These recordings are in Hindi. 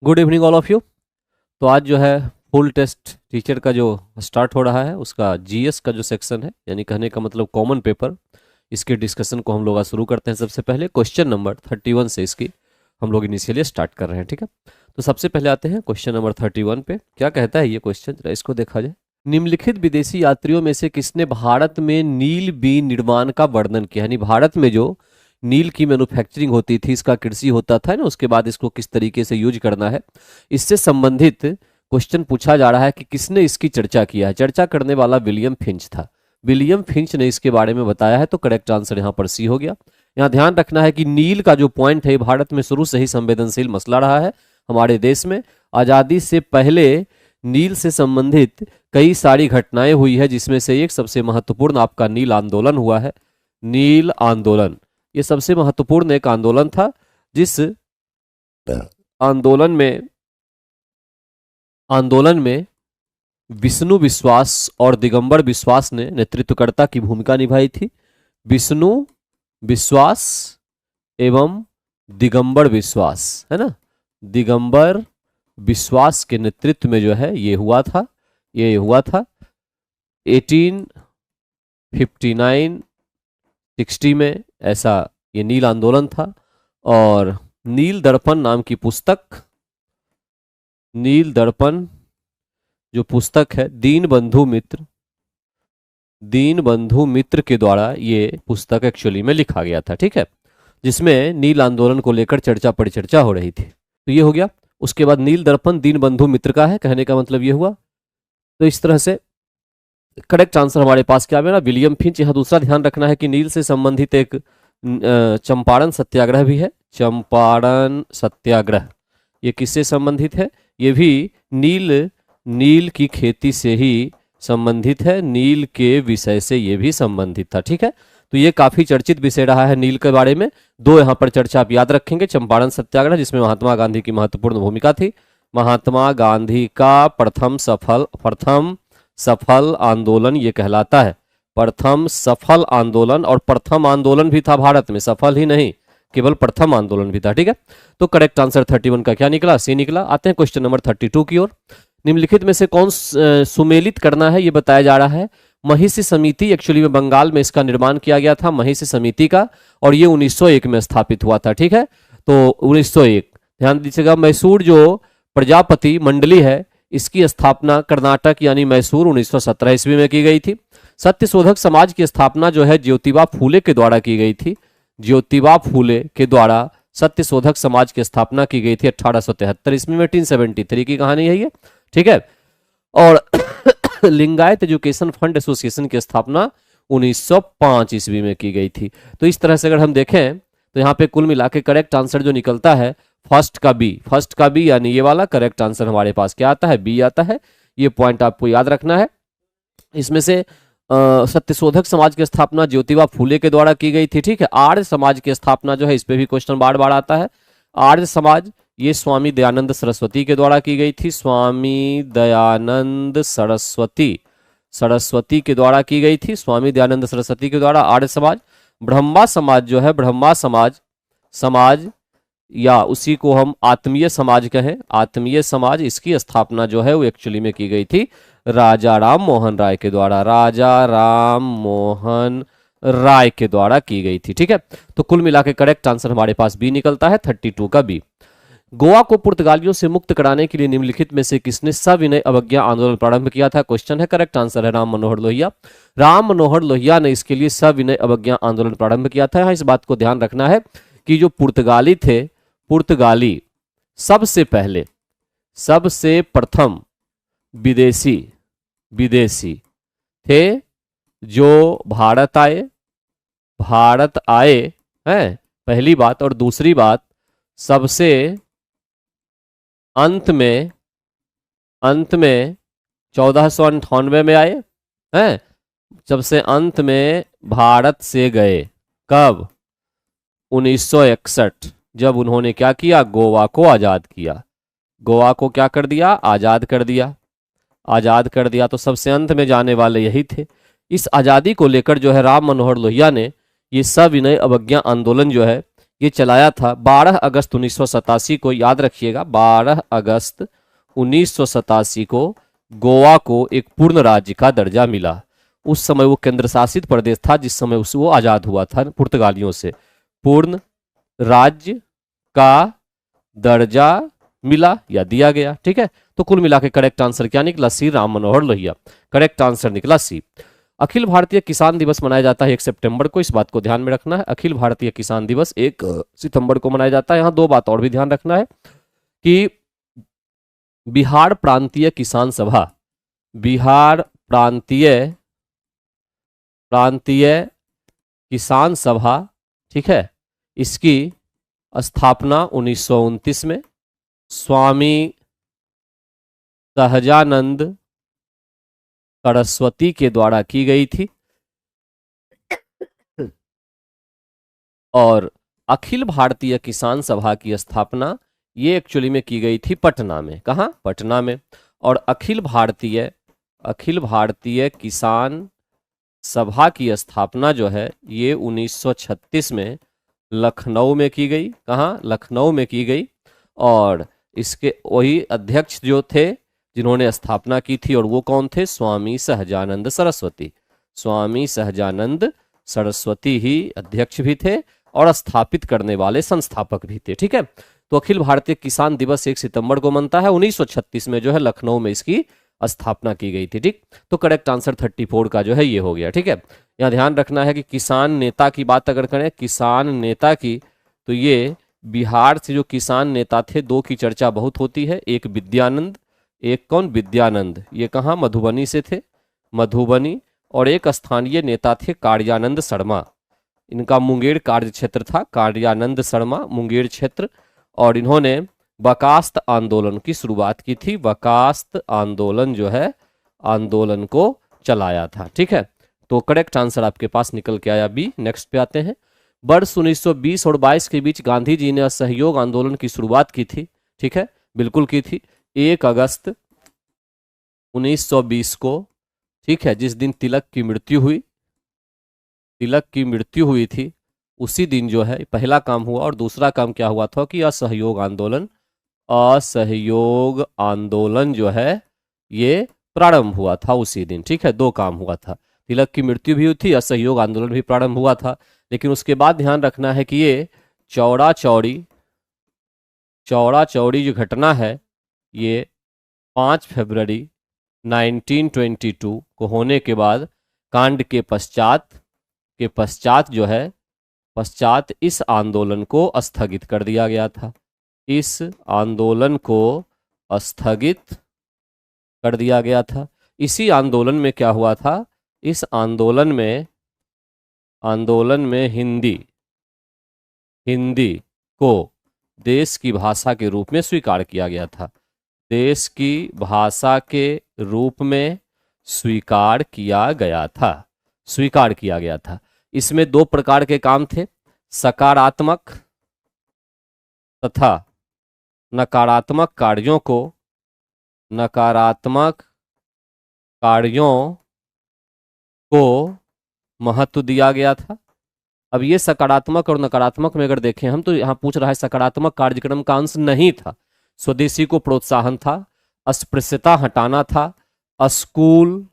Good evening all of you. तो आज जो है फुल टेस्ट टीचर का जो स्टार्ट हो रहा है उसका जीएस का जो सेक्शन है, यानी कहने का मतलब कॉमन पेपर, इसके डिस्कशन को हम लोग आज शुरू करते हैं। सबसे पहले क्वेश्चन नंबर 31 से इसकी हम लोग इनिशियली स्टार्ट कर रहे हैं। ठीक है, तो सबसे पहले आते हैं क्वेश्चन नंबर 31 पे। क्या कहता है ये क्वेश्चन, जरा इसको देखा जाए। निम्नलिखित विदेशी यात्रियों में से किसने भारत में नील बीन निर्माण का वर्णन किया, यानी भारत में जो नील की मैन्युफैक्चरिंग होती थी, इसका कृषि होता था ना, उसके बाद इसको किस तरीके से यूज करना है, इससे संबंधित क्वेश्चन पूछा जा रहा है कि किसने इसकी चर्चा किया है। चर्चा करने वाला विलियम फिंच था। विलियम फिंच ने इसके बारे में बताया है, तो करेक्ट आंसर यहाँ पर सी हो गया। यहाँ ध्यान रखना है कि नील का जो पॉइंट है भारत में शुरू से ही संवेदनशील मसला रहा है। हमारे देश में आज़ादी से पहले नील से संबंधित कई सारी घटनाएं हुई है, जिसमें से एक सबसे महत्वपूर्ण आपका नील आंदोलन हुआ है। नील आंदोलन ये सबसे महत्वपूर्ण एक आंदोलन था, जिस आंदोलन में विष्णु विश्वास और दिगंबर विश्वास ने नेतृत्वकर्ता की भूमिका निभाई थी। विष्णु विश्वास एवं दिगंबर विश्वास, है ना, दिगंबर विश्वास के नेतृत्व में जो है ये हुआ था 1859 60 में ऐसा ये नील आंदोलन था। और नील दर्पण नाम की पुस्तक, नील दर्पण जो पुस्तक है दीन बंधु मित्र के द्वारा ये पुस्तक एक्चुअली में लिखा गया था। ठीक है, जिसमें नील आंदोलन को लेकर चर्चा परिचर्चा हो रही थी। तो ये हो गया। उसके बाद नील दर्पण दीन बंधु मित्र का है, कहने का मतलब ये हुआ। तो इस तरह से करेक्ट आंसर हमारे पास क्या मेरा, विलियम फिंच। यहाँ दूसरा ध्यान रखना है कि नील से संबंधित एक चंपारण सत्याग्रह भी है। चंपारण सत्याग्रह ये किससे संबंधित है? ये भी नील की खेती से ही संबंधित है, नील के विषय से ये भी संबंधित था। ठीक है, तो ये काफी चर्चित विषय रहा है नील के बारे में। दो यहाँ पर चर्चा आप याद रखेंगे। चंपारण सत्याग्रह, जिसमें महात्मा गांधी की महत्वपूर्ण भूमिका थी। महात्मा गांधी का प्रथम सफल आंदोलन ये कहलाता है। प्रथम सफल आंदोलन, और प्रथम आंदोलन भी था भारत में, सफल ही नहीं, केवल प्रथम आंदोलन भी था। ठीक है, तो करेक्ट आंसर 31 का क्या निकला, सी निकला। आते हैं क्वेश्चन नंबर 32 की ओर। निम्नलिखित में से कौन सुमेलित करना है ये बताया जा रहा है। महिषी समिति, एक्चुअली में बंगाल में इसका निर्माण किया गया था, महिषी समिति का, और ये 1901 में स्थापित हुआ था। ठीक है, तो 1901 ध्यान दीजिएगा। मैसूर जो प्रजापति मंडली है, इसकी स्थापना कर्नाटक यानी मैसूर 1917 ईस्वी में की गई थी। सत्यशोधक समाज की स्थापना जो है ज्योतिबा फूले के द्वारा की गई थी। ज्योतिबा फूले के द्वारा सत्यशोधक समाज की स्थापना की गई थी 1873 ईस्वी में। 1873 की कहानी है ये। ठीक है, और लिंगायत एजुकेशन फंड एसोसिएशन की स्थापना 1905 ईस्वी में की गई थी। तो इस तरह से अगर हम देखें तो यहाँ पे कुल मिला के करेक्ट आंसर जो निकलता है फर्स्ट का बी यानी ये वाला करेक्ट आंसर हमारे पास क्या आता है, बी आता है। ये पॉइंट आपको याद रखना है। इसमें से सत्यशोधक समाज की स्थापना ज्योतिबा फूले के द्वारा की गई थी। ठीक है, आर्य समाज की स्थापना जो है, इस पे भी क्वेश्चन बार बार आता है। आर्य समाज ये स्वामी दयानंद सरस्वती के द्वारा की गई थी। स्वामी दयानंद सरस्वती के द्वारा की गई थी, स्वामी दयानंद सरस्वती के द्वारा आर्य समाज। ब्रह्मा समाज जो है, ब्रह्मा समाज या उसी को हम आत्मीय समाज कहें, आत्मीय समाज, इसकी स्थापना जो है वो एक्चुअली में की गई थी राजा राम मोहन राय के द्वारा, राजा राम मोहन राय के द्वारा की गई थी। ठीक है, तो कुल मिला के करेक्ट आंसर हमारे पास बी निकलता है, 32 का बी। गोवा को पुर्तगालियों से मुक्त कराने के लिए निम्नलिखित में से किसने सविनय अवज्ञा आंदोलन प्रारंभ किया था? क्वेश्चन है, करेक्ट आंसर है राम मनोहर लोहिया। राम मनोहर लोहिया ने इसके लिए सविनय अवज्ञा आंदोलन प्रारंभ किया था। इस बात को ध्यान रखना है कि जो पुर्तगाली थे, पुर्तगाली सबसे प्रथम विदेशी थे जो भारत आए हैं, पहली बात। और दूसरी बात, सबसे अंत में 1498 में आए हैं, सबसे अंत में भारत से गए कब? 1961, जब उन्होंने क्या किया, गोवा को आजाद किया। गोवा को क्या कर दिया, आजाद कर दिया। तो सबसे अंत में जाने वाले यही थे। इस आजादी को लेकर जो है राम मनोहर लोहिया ने ये सविनय अवज्ञा आंदोलन जो है ये चलाया था 12 अगस्त 1987 को, याद रखिएगा 12 अगस्त 1987 को गोवा को एक पूर्ण राज्य का दर्जा मिला। उस समय वो केंद्र शासित प्रदेश था जिस समय उस वो आजाद हुआ था पुर्तगालियों से। पूर्ण राज्य का दर्जा मिला या दिया गया, ठीक है। तो कुल मिला के करेक्ट आंसर क्या निकला? सी, राम मनोहर लोहिया। करेक्ट आंसर निकला सी। अखिल भारतीय किसान दिवस मनाया जाता है 1 सितंबर को, इस बात को ध्यान में रखना है। अखिल भारतीय किसान दिवस 1 सितंबर को मनाया जाता है। यहां दो बात और भी ध्यान रखना है कि बिहार प्रांतीय किसान सभा, बिहार प्रांतीय किसान सभा, ठीक है, इसकी स्थापना 1929 में स्वामी सहजानंद सरस्वती के द्वारा की गई थी। और अखिल भारतीय किसान सभा की स्थापना ये एक्चुअली में की गई थी पटना में। कहाँ? पटना में। और अखिल भारतीय किसान सभा की स्थापना जो है ये 1936 में लखनऊ में की गई। कहाँ? लखनऊ में की गई। और इसके वही अध्यक्ष जो थे जिन्होंने स्थापना की थी, और वो कौन थे? स्वामी सहजानंद सरस्वती। स्वामी सहजानंद सरस्वती ही अध्यक्ष भी थे और स्थापित करने वाले संस्थापक भी थे, ठीक है। तो अखिल भारतीय किसान दिवस 1 सितंबर को मनता है। 1936 में जो है लखनऊ में इसकी स्थापना की गई थी, ठीक। तो करेक्ट आंसर 34 का जो है ये हो गया, ठीक है। यहाँ ध्यान रखना है कि किसान नेता की बात अगर करें, किसान नेता की, तो ये बिहार से जो किसान नेता थे दो की चर्चा बहुत होती है। एक विद्यानंद, एक कौन? विद्यानंद। ये कहाँ? मधुबनी से थे, मधुबनी। और एक स्थानीय नेता थे कार्यानंद शर्मा। इनका मुंगेर कार्य क्षेत्र था, कार्यानंद शर्मा, मुंगेर क्षेत्र। और इन्होंने बकास्त आंदोलन की शुरुआत की थी। बकास्त आंदोलन जो है आंदोलन को चलाया था, ठीक है। तो करेक्ट आंसर आपके पास निकल के आया बी। नेक्स्ट पे आते हैं। वर्ष 1920 और 22 के बीच गांधी जी ने असहयोग आंदोलन की शुरुआत की थी, ठीक है, बिल्कुल की थी। 1 अगस्त 1920 को, ठीक है, जिस दिन तिलक की मृत्यु हुई थी, उसी दिन जो है पहला काम हुआ। और दूसरा काम क्या हुआ था कि असहयोग आंदोलन जो है ये प्रारंभ हुआ था उसी दिन, ठीक है। दो काम हुआ था, तिलक की मृत्यु भी हुई थी, असहयोग आंदोलन भी प्रारंभ हुआ था। लेकिन उसके बाद ध्यान रखना है कि ये चौड़ा चौड़ी जो घटना है ये 5 फरवरी 1922 को होने के बाद कांड के पश्चात जो है इस आंदोलन को स्थगित कर दिया गया था। इस आंदोलन को स्थगित कर दिया गया था। इसी आंदोलन में क्या हुआ था? इस आंदोलन में हिंदी को देश की भाषा के रूप में स्वीकार किया गया था। देश की भाषा के रूप में स्वीकार किया गया था। इसमें दो प्रकार के काम थे, सकारात्मक तथा नकारात्मक कार्यों को महत्व दिया गया था। अब ये सकारात्मक और नकारात्मक में अगर देखें हम, तो यहां पूछ रहा है सकारात्मक कार्यक्रम का अंश नहीं था। स्वदेशी को प्रोत्साहन था, अस्पृश्यता हटाना था, स्कूल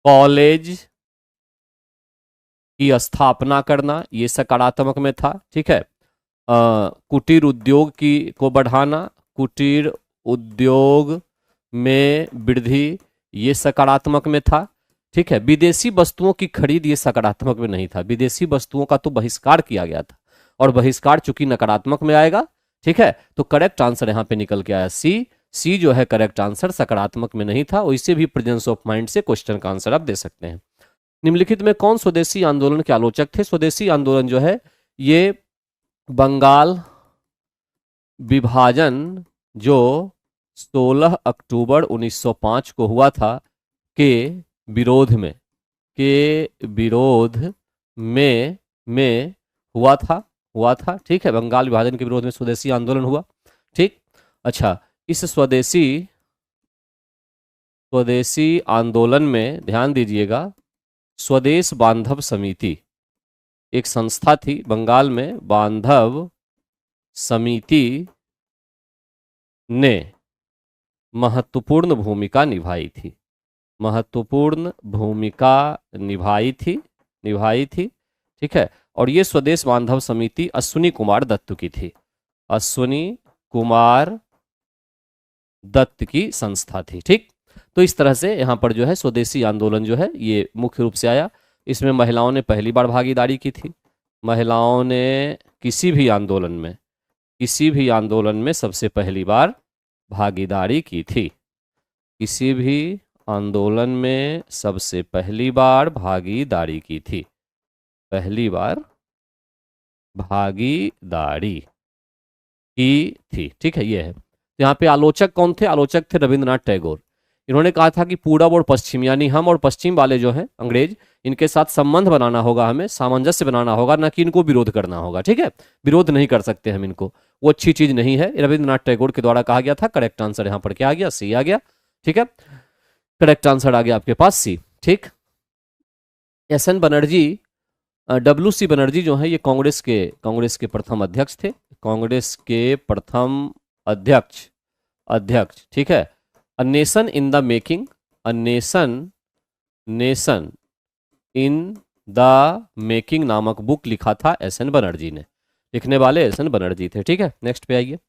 कॉलेज की स्थापना करना, ये सकारात्मक में था, ठीक है। कुटीर उद्योग को बढ़ाना, कुटीर उद्योग में वृद्धि, ये सकारात्मक में था, ठीक है। विदेशी वस्तुओं की खरीद ये सकारात्मक में नहीं था। विदेशी वस्तुओं का तो बहिष्कार किया गया था, और बहिष्कार चूंकि नकारात्मक में आएगा, ठीक है। तो करेक्ट आंसर यहां पे निकल के आया सी जो है करेक्ट आंसर, सकारात्मक में नहीं था। वैसे भी प्रेजेंस ऑफ माइंड से क्वेश्चन का आंसर आप दे सकते हैं। निम्नलिखित में कौन स्वदेशी आंदोलन के आलोचक थे? स्वदेशी आंदोलन जो है ये बंगाल विभाजन जो 16 अक्टूबर 1905 को हुआ था के विरोध में हुआ था, ठीक है। बंगाल विभाजन के विरोध में स्वदेशी आंदोलन हुआ, ठीक। अच्छा, इस स्वदेशी आंदोलन में ध्यान दीजिएगा, स्वदेश बांधव समिति एक संस्था थी बंगाल में, बांधव समिति ने महत्वपूर्ण भूमिका निभाई थी। महत्वपूर्ण भूमिका निभाई थी। ठीक है, और ये स्वदेश बांधव समिति अश्विनी कुमार दत्त की थी। अश्विनी कुमार दत्त की संस्था थी। ठीक, तो इस तरह से यहाँ पर जो है स्वदेशी आंदोलन जो है ये मुख्य रूप से आया। इसमें महिलाओं ने पहली बार भागीदारी की थी। महिलाओं ने किसी भी आंदोलन में सबसे पहली बार भागीदारी की थी। किसी भी आंदोलन में सबसे पहली बार भागीदारी की थी। पहली बार भागीदारी की थी। ठीक है, ये है। यहाँ पे आलोचक कौन थे? आलोचक थे रविंद्रनाथ टैगोर। इन्होंने कहा था कि पूरब और पश्चिम, यानी हम और पश्चिम वाले जो हैं अंग्रेज, इनके साथ संबंध बनाना होगा, हमें सामंजस्य बनाना होगा, ना कि इनको विरोध करना होगा। ठीक है, विरोध नहीं कर सकते हम इनको, वो अच्छी चीज नहीं है। रविंद्रनाथ टैगोर के द्वारा कहा गया था। करेक्ट आंसर यहाँ पर क्या आ गया? सी आ गया। ठीक है, करेक्ट आंसर आ गया आपके पास सी। ठीक, S N Banerjee, W C Banerjee जो है ये कांग्रेस के प्रथम अध्यक्ष थे। कांग्रेस के प्रथम अध्यक्ष। ठीक है, a nation in the making, a nation in the making नामक बुक लिखा था एस एन बनर्जी ने। लिखने वाले एस एन बनर्जी थे। ठीक है, नेक्स्ट पे आइए।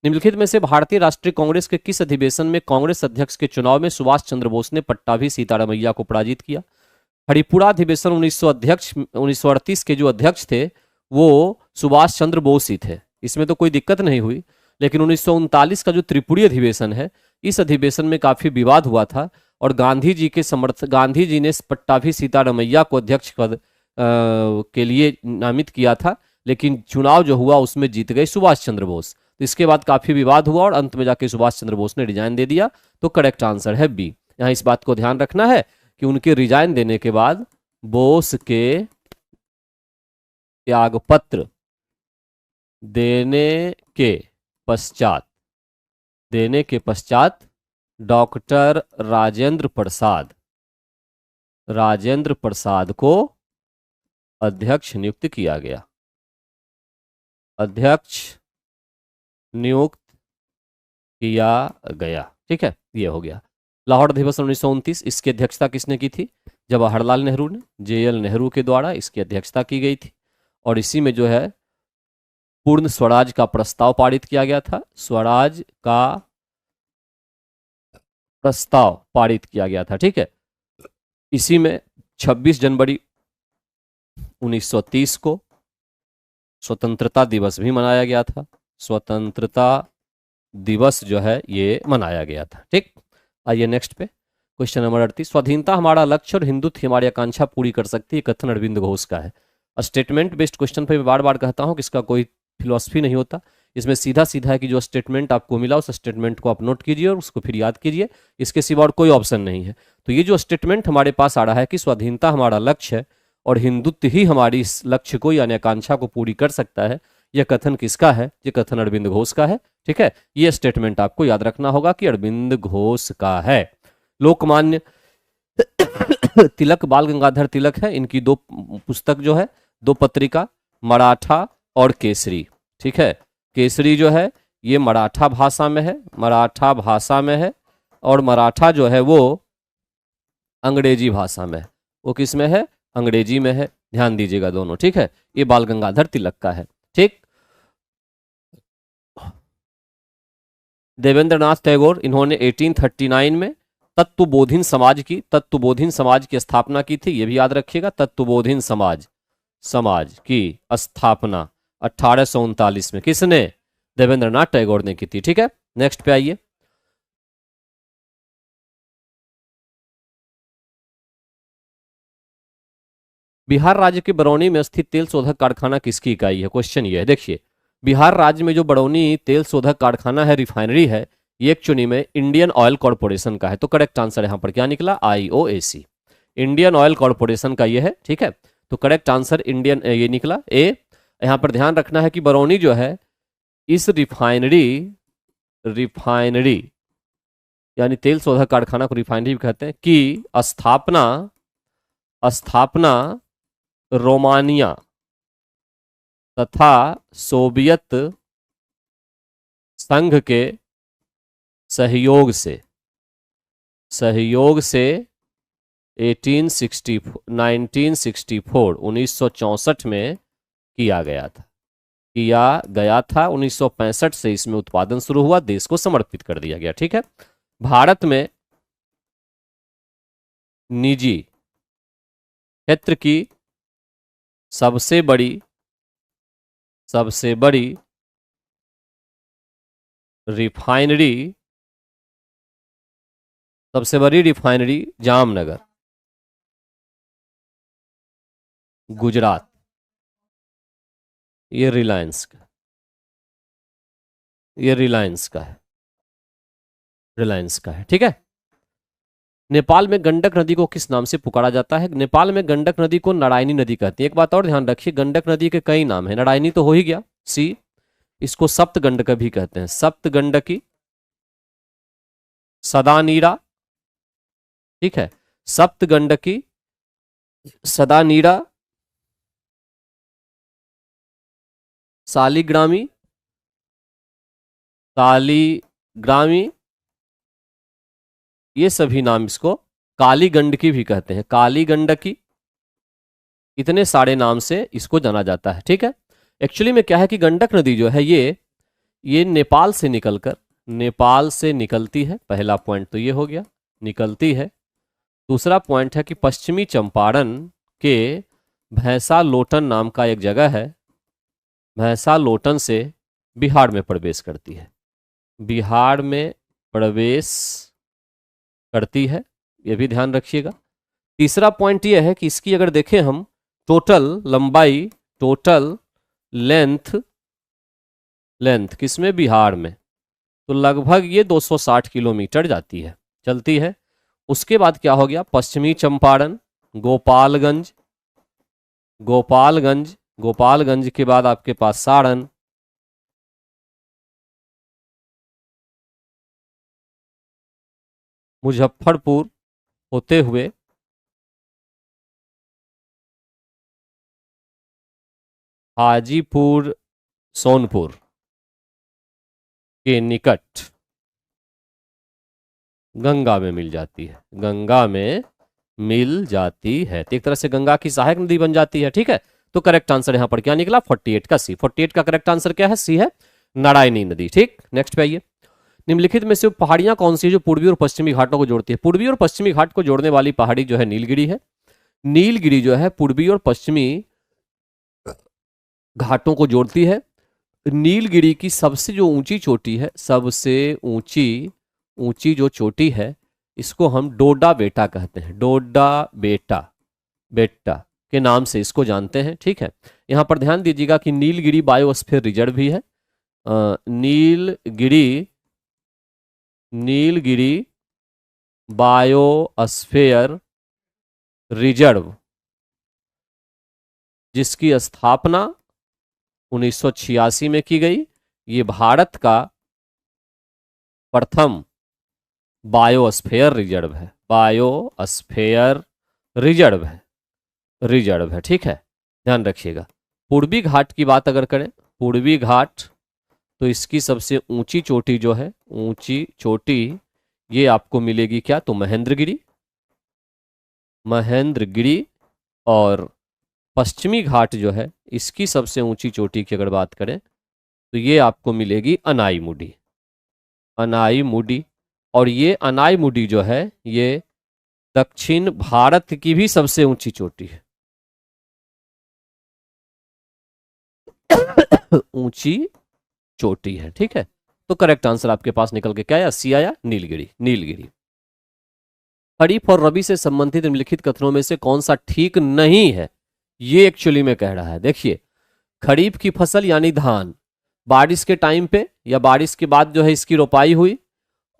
निम्नलिखित में से भारतीय राष्ट्रीय कांग्रेस के किस अधिवेशन में कांग्रेस अध्यक्ष के चुनाव में सुभाष चंद्र बोस ने पट्टाभी सीतारामैया को पराजित किया? हरिपुरा अधिवेशन 1938 के जो अध्यक्ष थे वो सुभाष चंद्र बोस ही थे, इसमें तो कोई दिक्कत नहीं हुई। लेकिन 1939 का जो त्रिपुरी अधिवेशन है, इस अधिवेशन में काफी विवाद हुआ था और गांधी जी ने पट्टाभी सीतारामैया को अध्यक्ष पद के लिए नामित किया था, लेकिन चुनाव जो हुआ उसमें जीत गए सुभाष चंद्र बोस। तो इसके बाद काफी विवाद हुआ और अंत में जाके सुभाष चंद्र बोस ने रिजाइन दे दिया। तो करेक्ट आंसर है बी। यहाँ इस बात को ध्यान रखना है कि उनके रिजाइन देने के बाद बोस के त्यागपत्र देने के पश्चात डॉक्टर राजेंद्र प्रसाद को अध्यक्ष नियुक्त किया गया। ठीक है, ये हो गया। लाहौर अधिवेशन 1929, इसकी अध्यक्षता किसने की थी? जवाहरलाल नेहरू ने। जेएल नेहरू के द्वारा इसकी अध्यक्षता की गई थी और इसी में जो है पूर्ण स्वराज का प्रस्ताव पारित किया गया था। स्वराज का प्रस्ताव पारित किया गया था। ठीक है, इसी में 26 जनवरी 1930 को स्वतंत्रता दिवस भी मनाया गया था। स्वतंत्रता दिवस जो है ये मनाया गया था। ठीक, आइए नेक्स्ट पे। क्वेश्चन नंबर 38, स्वाधीनता हमारा लक्ष्य और हिंदुत्व हमारी आकांक्षा पूरी कर सकती है, कथन अरविंद घोष का है। स्टेटमेंट बेस्ड क्वेश्चन पे मैं बार बार कहता हूं कि इसका कोई फिलॉसफी नहीं होता। इसमें सीधा सीधा है कि जो स्टेटमेंट आपको मिला उस स्टेटमेंट को आप नोट कीजिए और उसको फिर याद कीजिए, इसके सिवा और कोई ऑप्शन नहीं है। तो ये जो स्टेटमेंट हमारे पास आ रहा है कि स्वाधीनता हमारा लक्ष्य है और हिंदुत्व ही हमारी इस लक्ष्य को यानी आकांक्षा को पूरी कर सकता है, यह कथन किसका है? ये कथन अरविंद घोष का है। ठीक है, ये स्टेटमेंट आपको याद रखना होगा कि अरविंद घोष का है। लोकमान्य तिलक, बाल गंगाधर तिलक है, इनकी दो पुस्तक जो है, दो पत्रिका, मराठा और केसरी। ठीक है, केसरी जो है ये मराठा भाषा में है, और मराठा जो है वो अंग्रेजी भाषा में है। वो किस में है? अंग्रेजी में है। ध्यान दीजिएगा दोनों। ठीक है, ये बाल गंगाधर तिलक का है। ठीक, देवेंद्रनाथ टैगोर, इन्होंने 1839 में तत्वबोधिन समाज की स्थापना की थी। ये भी याद रखिएगा, तत्वबोधिन समाज की स्थापना 1839 में किसने? देवेंद्रनाथ टैगोर ने की थी। ठीक है, नेक्स्ट पे आइए। बिहार राज्य के बरौनी में स्थित तेल शोधक कारखाना किसकी इकाई है? क्वेश्चन ये है, देखिए बिहार राज्य में जो बरौनी तेल शोधक कारखाना है, रिफाइनरी है, ये एक्चुअली में इंडियन ऑयल कॉर्पोरेशन का है। तो करेक्ट आंसर यहां पर क्या निकला? IOAC, इंडियन ऑयल कॉर्पोरेशन का ये है। ठीक है, तो करेक्ट आंसर इंडियन ये निकला ए। यहां पर ध्यान रखना है कि बरौनी जो है इस रिफाइनरी यानी तेल शोधक कारखाना को रिफाइनरी भी कहते हैं कि स्थापना रोमानिया तथा सोवियत संघ के सहयोग से 1964 में किया गया था 1965 से इसमें उत्पादन शुरू हुआ, देश को समर्पित कर दिया गया। ठीक है, भारत में निजी क्षेत्र की सबसे बड़ी रिफाइनरी जामनगर, गुजरात, ये रिलायंस का है। ठीक है, नेपाल में गंडक नदी को किस नाम से पुकारा जाता है? नेपाल में गंडक नदी को नारायणी नदी कहते हैं। एक बात और ध्यान रखिए, गंडक नदी के कई नाम हैं, नारायणी तो हो ही गया, सी, इसको सप्त गंडक भी कहते हैं, सप्त गंडकी, सदानीरा, ठीक है, सप्त गंडकी, सदानीरा, सालीग्रामी, ये सभी नाम इसको काली गंडकी भी कहते हैं, काली गंडकी, इतने सारे नाम से इसको जाना जाता है। ठीक है, एक्चुअली में क्या है कि गंडक नदी जो है ये नेपाल से निकलती है। पहला पॉइंट तो ये हो गया, निकलती है। दूसरा पॉइंट है कि पश्चिमी चंपारण के भैंसा लोटन नाम का एक जगह है, भैंसा लोटन से बिहार में प्रवेश करती है, ये भी ध्यान रखिएगा। तीसरा पॉइंट ये है कि इसकी अगर देखें हम टोटल लंबाई, टोटल लेंथ किसमें, बिहार में, तो लगभग ये 260 किलोमीटर चलती है। उसके बाद क्या हो गया, पश्चिमी चंपारण, गोपालगंज के बाद आपके पास सारण, मुजफ्फरपुर होते हुए हाजीपुर, सोनपुर के निकट गंगा में मिल जाती है, तो एक तरह से गंगा की सहायक नदी बन जाती है। ठीक है, तो करेक्ट आंसर यहां पर क्या निकला, 48 का सी। 48 का करेक्ट आंसर क्या है, सी है, नारायणी नदी। ठीक, नेक्स्ट पे आइए। निम्नलिखित में से पहाड़ियां कौन सी है जो पूर्वी और पश्चिमी घाटों को जोड़ती है? पूर्वी और पश्चिमी घाट को जोड़ने वाली पहाड़ी जो है नीलगिरी है। नीलगिरी जो है पूर्वी और पश्चिमी घाटों को जोड़ती है। नीलगिरी की सबसे जो ऊंची चोटी है, सबसे ऊंची जो चोटी है, इसको हम डोडा बेटा कहते हैं, डोडा बेटा के नाम से इसको जानते हैं। ठीक है, यहां पर ध्यान दीजिएगा कि नीलगिरी बायोस्फीयर रिजर्व भी है। नीलगिरी बायोस्फीयर रिजर्व, जिसकी स्थापना 1986 में की गई। ये भारत का प्रथम बायोस्फीयर रिजर्व है। ठीक है, ध्यान रखिएगा। पूर्वी घाट की बात अगर करें, पूर्वी घाट, तो इसकी सबसे ऊंची चोटी जो है, ये आपको मिलेगी क्या, तो महेंद्रगिरी। और पश्चिमी घाट जो है, इसकी सबसे ऊंची चोटी की अगर बात करें तो ये आपको मिलेगी अनाईमुडी। और ये अनाईमुडी जो है, ये दक्षिण भारत की भी सबसे ऊंची चोटी है, ऊंची चोटी है। ठीक है, तो करेक्ट आंसर आपके पास निकल के क्या आया, सी आया, नीलगिरी। खरीफ और रबी से संबंधित निम्नलिखित कथनों में से कौन सा ठीक नहीं है, ये एक्चुअली में कह रहा है। देखिए, खरीफ की फसल यानी धान बारिश के टाइम पे या बारिश के बाद जो है इसकी रोपाई हुई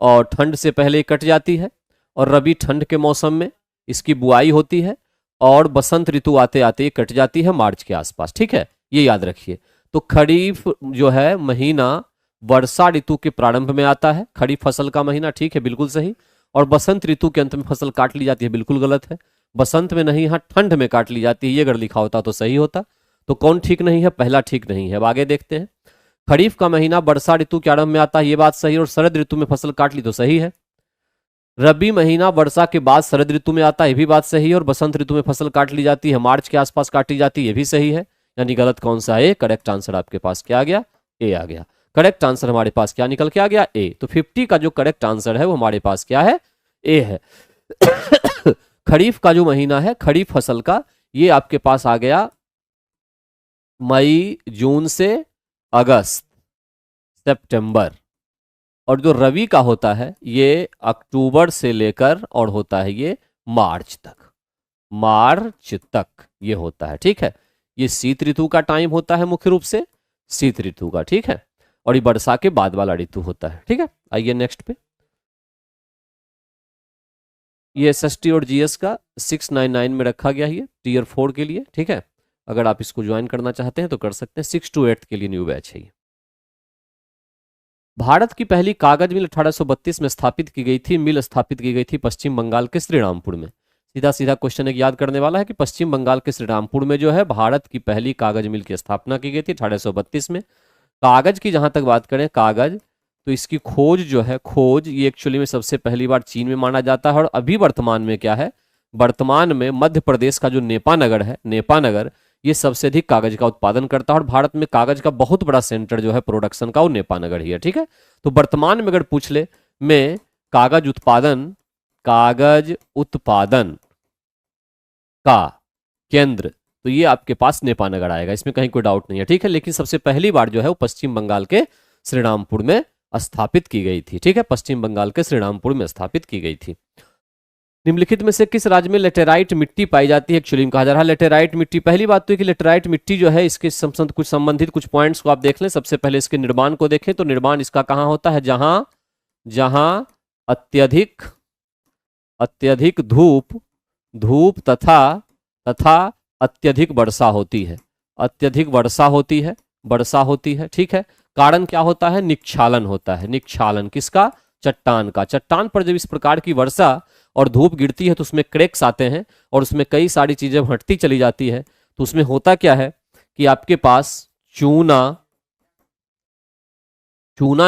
और ठंड से पहले कट जाती है, और रबी ठंड के मौसम में इसकी बुआई होती है और बसंत ऋतु आते आते ये कट जाती है मार्च के आसपास। ठीक है, ये याद रखिए। तो खरीफ जो है महीना वर्षा ऋतु के प्रारंभ में आता है, खरीफ फसल का महीना। ठीक है, बिल्कुल सही। और बसंत ऋतु के अंत में फसल काट ली जाती है, बिल्कुल गलत है। बसंत में नहीं, यहाँ ठंड में काट ली जाती है, ये अगर लिखा होता तो सही होता। तो कौन ठीक नहीं है? पहला ठीक नहीं है। अब आगे देखते हैं। खरीफ का महीना वर्षा ऋतु के आरंभ में आता है, ये बात सही है, और शरद ऋतु में फसल काट ली तो सही है। रबी महीना वर्षा के बाद शरद ऋतु में आता है, ये भी बात सही है, और बसंत ऋतु में फसल काट ली जाती है, मार्च के आसपास काटी जाती है, ये भी सही है। यानी गलत कौन सा है? करेक्ट आंसर आपके पास क्या आ गया? ए आ गया। करेक्ट आंसर हमारे पास क्या निकल के आ गया? ए। तो 50 का जो करेक्ट आंसर है वो हमारे पास क्या है? ए है। खरीफ का जो महीना है, खरीफ फसल का, ये आपके पास आ गया मई, जून से अगस्त, सितंबर। और जो रवि का होता है ये अक्टूबर से लेकर और होता है ये मार्च तक, मार्च तक ये होता है। ठीक है, ये शीत ऋतु का टाइम होता है, मुख्य रूप से शीत ऋतु का। ठीक है, और ये वर्षा के बाद वाला ऋतु होता है। ठीक है, आइए नेक्स्ट पे। ये एसएसटी और जीएस का 699 में रखा गया है, टीयर 4 के लिए। ठीक है, अगर आप इसको ज्वाइन करना चाहते हैं तो कर सकते हैं। 6 to 8 के लिए न्यू बैच है ये। भारत की पहली कागज मिल 1832 में स्थापित की गई थी। मिल स्थापित की गई थी पश्चिम बंगाल के श्रीरामपुर में। सीधा सीधा क्वेश्चन एक याद करने वाला है कि पश्चिम बंगाल के श्रीरामपुर में जो है भारत की पहली कागज मिल की स्थापना की गई थी 1832 में। कागज की जहां तक बात करें, कागज तो इसकी खोज जो है, खोज ये एक्चुअली में सबसे पहली बार चीन में माना जाता है। और अभी वर्तमान में क्या है? वर्तमान में मध्य प्रदेश का जो नेपानगर है, नेपानगर ये सबसे अधिक कागज का उत्पादन करता है। और भारत में कागज का बहुत बड़ा सेंटर जो है प्रोडक्शन का, वो नेपानगर ही है। ठीक है, तो वर्तमान में अगर पूछ ले में कागज उत्पादन का केंद्र, तो ये आपके पास नेपानगर आएगा, इसमें कहीं कोई डाउट नहीं है। ठीक है, लेकिन सबसे पहली बार जो है वो पश्चिम बंगाल के श्रीरामपुर में स्थापित की गई थी। ठीक है, पश्चिम बंगाल के श्रीरामपुर में स्थापित की गई थी। निम्नलिखित में से किस राज्य में लेटेराइट मिट्टी पाई जाती है? एक्चुअली कहा जा रहा है लेटेराइट मिट्टी। पहली बात तो है कि लेटेराइट मिट्टी जो है, इसके कुछ संबंधित कुछ पॉइंट्स को आप देख लें। सबसे पहले इसके निर्माण को देखें, तो निर्माण इसका कहाँ होता है? जहां अत्यधिक धूप तथा अत्यधिक वर्षा होती है, अत्यधिक वर्षा होती है। ठीक है, कारण क्या होता है? निक्षालन होता है। निक्षालन किसका? चट्टान का। चट्टान पर जब इस प्रकार की वर्षा और धूप गिरती है तो उसमें क्रैक्स आते हैं और उसमें कई सारी चीजें हटती चली जाती है। तो उसमें होता क्या है कि आपके पास चूना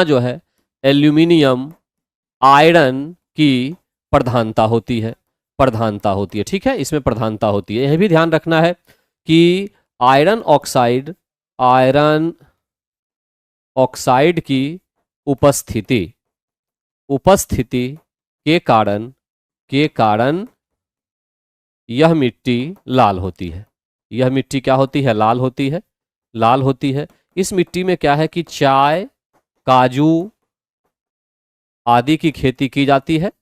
जो है, एल्यूमिनियम, आयरन की प्रधानता होती है। ठीक है, इसमें प्रधानता होती है। यह भी ध्यान रखना है कि आयरन ऑक्साइड की उपस्थिति के कारण यह मिट्टी लाल होती है। यह मिट्टी क्या होती है? लाल होती है। इस मिट्टी में क्या है कि चाय, काजू आदि की खेती की जाती है,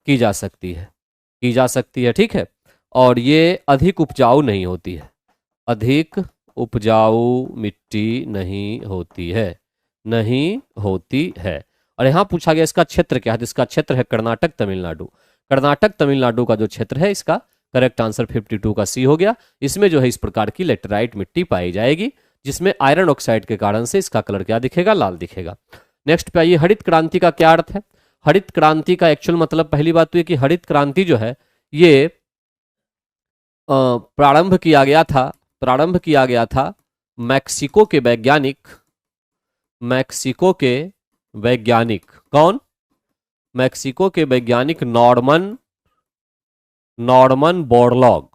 की जा सकती है। ठीक है, और ये अधिक उपजाऊ नहीं होती है, अधिक उपजाऊ मिट्टी नहीं होती है। और यहां पूछा गया इसका क्षेत्र क्या है? तो इसका क्षेत्र है कर्नाटक तमिलनाडु का जो क्षेत्र है, इसका करेक्ट आंसर 52 का सी हो गया। इसमें जो है इस प्रकार की लेटेराइट मिट्टी पाई जाएगी, जिसमें आयरन ऑक्साइड के कारण से इसका कलर क्या दिखेगा? लाल दिखेगा। नेक्स्ट पे आइए, हरित क्रांति का क्या अर्थ है? हरित क्रांति का एक्चुअल मतलब, पहली बात तो ये कि हरित क्रांति जो है ये प्रारंभ किया गया था मैक्सिको के वैज्ञानिक कौन? मैक्सिको के वैज्ञानिक नॉर्मन बोरलॉग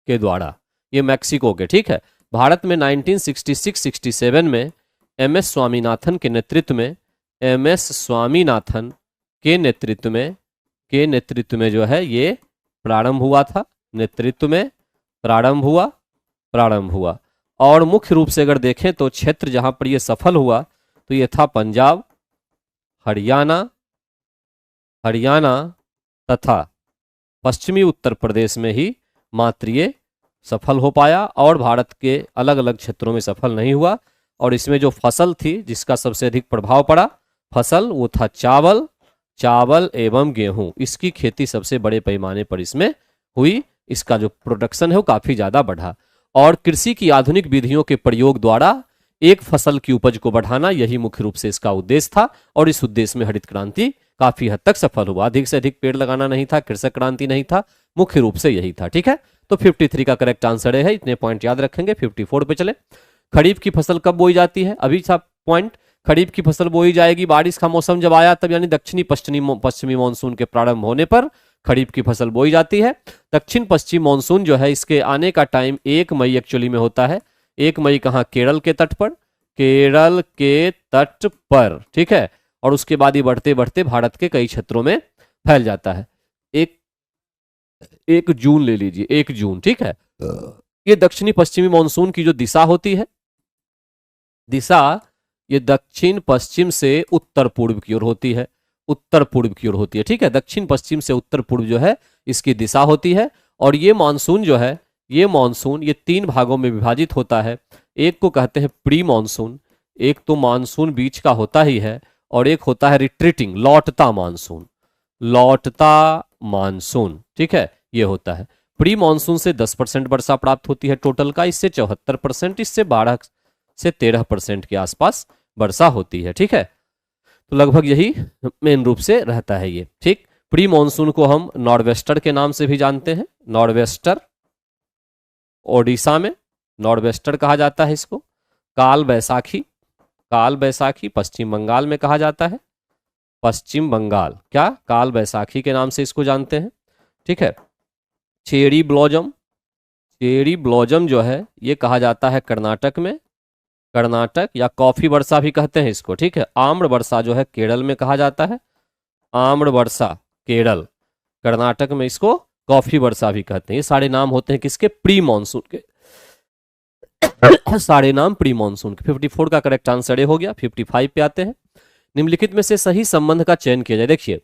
के द्वारा, ये मैक्सिको के। ठीक है, भारत में 1966-67 में एमएस स्वामीनाथन के नेतृत्व में जो है ये प्रारंभ हुआ था। प्रारंभ हुआ। और मुख्य रूप से अगर देखें तो क्षेत्र जहां पर ये सफल हुआ तो ये था पंजाब, हरियाणा तथा पश्चिमी उत्तर प्रदेश में ही मात्र ये सफल हो पाया, और भारत के अलग अलग क्षेत्रों में सफल नहीं हुआ। और इसमें जो फसल थी जिसका सबसे अधिक प्रभाव पड़ा फसल, वो था चावल एवं गेहूं। इसकी खेती सबसे बड़े पैमाने पर इसमें हुई। इसका जो प्रोडक्शन है वो काफी ज्यादा बढ़ा। और कृषि की आधुनिक विधियों के प्रयोग द्वारा एक फसल की उपज को बढ़ाना, यही मुख्य रूप से इसका उद्देश्य था। और इस उद्देश्य में हरित क्रांति काफी हद तक सफल हुआ। अधिक से अधिक पेड़ लगाना नहीं था, कृषक क्रांति नहीं था, मुख्य रूप से यही था। ठीक है, तो 53 का करेक्ट आंसर है। इतने पॉइंट याद रखेंगे। 54 पे चले। खरीफ की फसल कब बोई जाती है? अभी सब पॉइंट, खरीफ की फसल बोई जाएगी बारिश का मौसम जब आया तब, यानी दक्षिणी पश्चिमी मानसून के प्रारंभ होने पर खरीफ की फसल बोई जाती है। दक्षिण पश्चिम मानसून जो है इसके आने का टाइम 1 मई एक्चुअली में होता है। 1 मई कहाँ? केरल के तट पर, केरल के तट पर, ठीक है। और उसके बाद ही बढ़ते बढ़ते भारत के कई क्षेत्रों में फैल जाता है। 1 जून ले लीजिए, 1 जून, ठीक है। ये दक्षिणी पश्चिमी मानसून की जो दिशा होती है, दिशा ये दक्षिण पश्चिम से उत्तर पूर्व की ओर होती है, उत्तर पूर्व की ओर होती है, ठीक है। दक्षिण पश्चिम से उत्तर पूर्व जो है इसकी दिशा होती है। और ये मानसून जो है, ये मानसून ये 3 भागों में विभाजित होता है। एक को कहते हैं प्री मानसून, एक तो मानसून बीच का होता ही है, और एक होता है रिट्रीटिंग, लौटता मानसून, लौटता मानसून, ठीक है। ये होता है प्री मानसून से 10% वर्षा प्राप्त होती है टोटल का, इससे 74%, इससे 12 से 13% के आसपास वर्षा होती है, ठीक है। तो लगभग यही मेन रूप से रहता है ये, ठीक। प्री मानसून को हम नॉर्वेस्टर के नाम से भी जानते हैं। नॉर्वेस्टर ओडिशा में नॉर्वेस्टर कहा जाता है इसको। काल बैसाखी, काल बैसाखी पश्चिम बंगाल में कहा जाता है। पश्चिम बंगाल क्या काल बैसाखी के नाम से इसको जानते हैं, ठीक है। चेरी ब्लॉजम, चेरी ब्लॉजम जो है ये कहा जाता है कर्नाटक में, कर्नाटक, या कॉफी वर्षा भी कहते हैं इसको, ठीक है। आम्र वर्षा जो है केरल में कहा जाता है, आम्र वर्षा केरल, कर्नाटक में इसको कॉफी वर्षा भी कहते हैं। ये सारे नाम होते हैं किसके? प्री मानसून के सारे नाम प्री मानसून के। 54 का करेक्ट आंसर ए हो गया। 55 पे आते हैं। निम्नलिखित में से सही संबंध का चयन किया जाए। देखिए,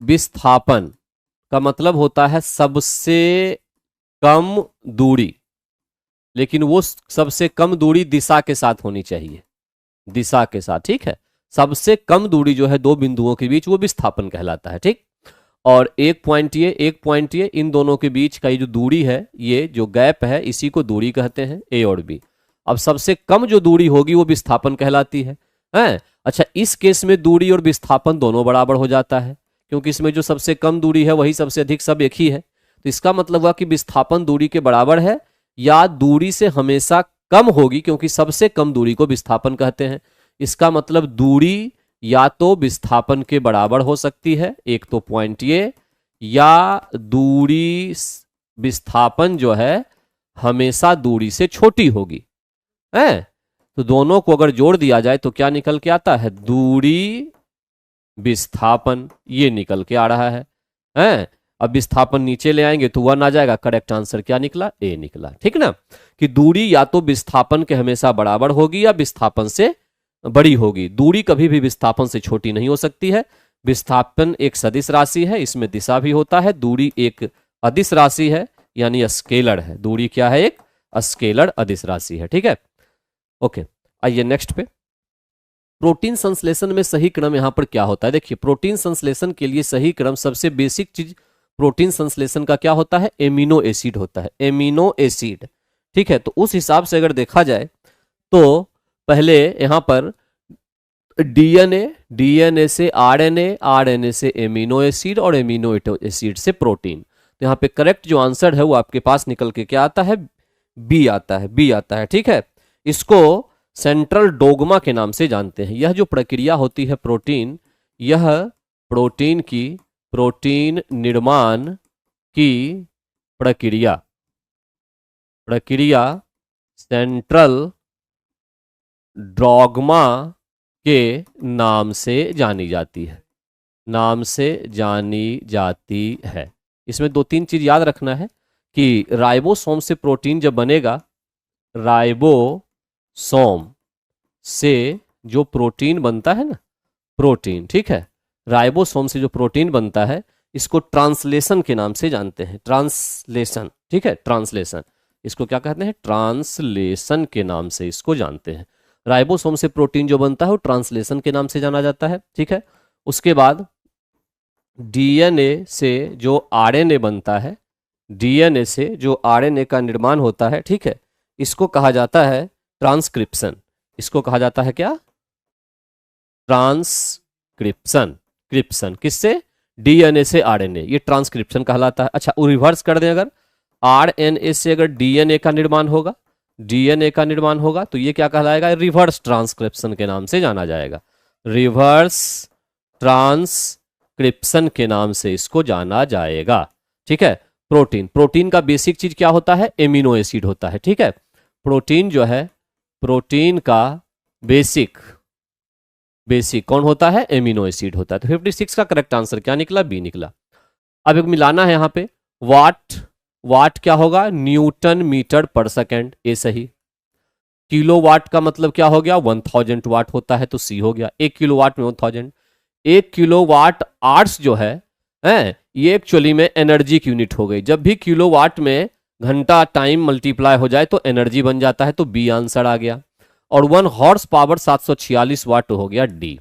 विस्थापन का मतलब होता है सबसे कम दूरी, लेकिन वो सबसे कम दूरी दिशा के साथ होनी चाहिए, दिशा के साथ, ठीक है। सबसे कम दूरी जो है 2 बिंदुओं के बीच, वो विस्थापन कहलाता है, ठीक। और एक पॉइंट ये, इन दोनों के बीच का ये जो दूरी है, ये जो गैप है, इसी को दूरी कहते हैं, ए और बी। अब सबसे कम जो दूरी होगी वो विस्थापन कहलाती है, हैं? अच्छा, इस केस में दूरी और विस्थापन दोनों बराबर हो जाता है, क्योंकि इसमें जो सबसे कम दूरी है वही सबसे अधिक, सब एक ही है। तो इसका मतलब हुआ कि विस्थापन दूरी के बराबर है, या दूरी से हमेशा कम होगी, क्योंकि सबसे कम दूरी को विस्थापन कहते हैं। इसका मतलब दूरी या तो विस्थापन के बराबर हो सकती है, एक तो पॉइंट ये, या दूरी विस्थापन जो है हमेशा दूरी से छोटी होगी, है। तो दोनों को अगर जोड़ दिया जाए तो क्या निकल के आता है? दूरी विस्थापन, ये निकल के आ रहा है। अब विस्थापन नीचे ले आएंगे तो 1 आ जाएगा। करेक्ट आंसर क्या निकला? ए निकला, ठीक ना। कि दूरी या तो विस्थापन के हमेशा बराबर होगी या विस्थापन से बड़ी होगी। दूरी कभी भी विस्थापन से छोटी नहीं हो सकती है। विस्थापन एक सदिश राशि है, इसमें दिशा भी होता है। दूरी एक अदिश राशि है, यानी स्केलर है। दूरी क्या है? एक स्केलर अदिश राशि है, ठीक है। ओके, आइए नेक्स्ट पे। प्रोटीन संश्लेषण में सही क्रम यहां पर क्या होता है? देखिए, प्रोटीन संश्लेषण के लिए सही क्रम, सबसे बेसिक चीज प्रोटीन संश्लेषण का क्या होता है? एमिनो एसिड होता है, एमिनो एसिड, ठीक है। तो उस हिसाब से अगर देखा जाए तो पहले यहां पर डीएनए, डीएनए से आरएनए, आरएनए से एमिनो एसिड, और एमिनो एसिड से प्रोटीन। तो यहां पे करेक्ट जो आंसर है वो आपके पास निकल के क्या आता है? बी आता है, बी आता है, ठीक है। इसको सेंट्रल डोगमा के नाम से जानते हैं। यह जो प्रक्रिया होती है प्रोटीन, यह प्रोटीन की, प्रोटीन निर्माण की प्रक्रिया, प्रक्रिया सेंट्रल डोगमा के नाम से जानी जाती है, नाम से जानी जाती है। इसमें 2-3 चीज याद रखना है कि राइबोसोम से प्रोटीन जब बनेगा, राइबोसोम से जो प्रोटीन बनता है ना, प्रोटीन, ठीक है, राइबोसोम से जो प्रोटीन बनता है इसको ट्रांसलेशन के नाम से जानते हैं। ट्रांसलेशन, ठीक है, ट्रांसलेशन, इसको क्या कहते हैं? ट्रांसलेशन के नाम से इसको जानते हैं। राइबोसोम से प्रोटीन जो बनता है वो ट्रांसलेशन के नाम से जाना जाता है, ठीक है। उसके बाद डीएनए से जो आरएनए बनता है, डीएनए से जो आरएनए का निर्माण होता है, ठीक है, इसको कहा जाता है ट्रांसक्रिप्शन। इसको कहा जाता है क्या? ट्रांसक्रिप्शन। क्रिप्शन किससे? डीएनए से आरएनए, ये ट्रांसक्रिप्शन कहलाता है। अच्छा, वो रिवर्स कर दें, अगर आरएनए से अगर डीएनए का निर्माण होगा, डीएनए का निर्माण होगा तो ये क्या कहलाएगा? रिवर्स ट्रांसक्रिप्शन के नाम से जाना जाएगा। रिवर्स ट्रांसक्रिप्शन के नाम से इसको जाना जाएगा। ठीक है। प्रोटीन, प्रोटीन का बेसिक चीज क्या होता है? एमिनो एसिड होता है। ठीक है। प्रोटीन जो है, प्रोटीन का बेसिक कौन होता है? एमिनो एसिड होता है। तो 56 का करेक्ट आंसर क्या निकला? बी निकला। अब एक मिलाना है यहां पे, वाट क्या होगा? Newton metre per second, A सही। किलो वाट का मतलब क्या हो गया? 1000 वाट होता है, तो सी हो गया। 1 किलो वाट में 1000। 1 किलो वाट आवर्स जो है ये एक्चुअली में एनर्जी की यूनिट हो गई। जब भी किलो वाट में घंटा टाइम मल्टीप्लाई हो जाए तो एनर्जी बन जाता है, तो बी आंसर आ गया। और 1 हॉर्स पावर 746 वाट हो गया, डी।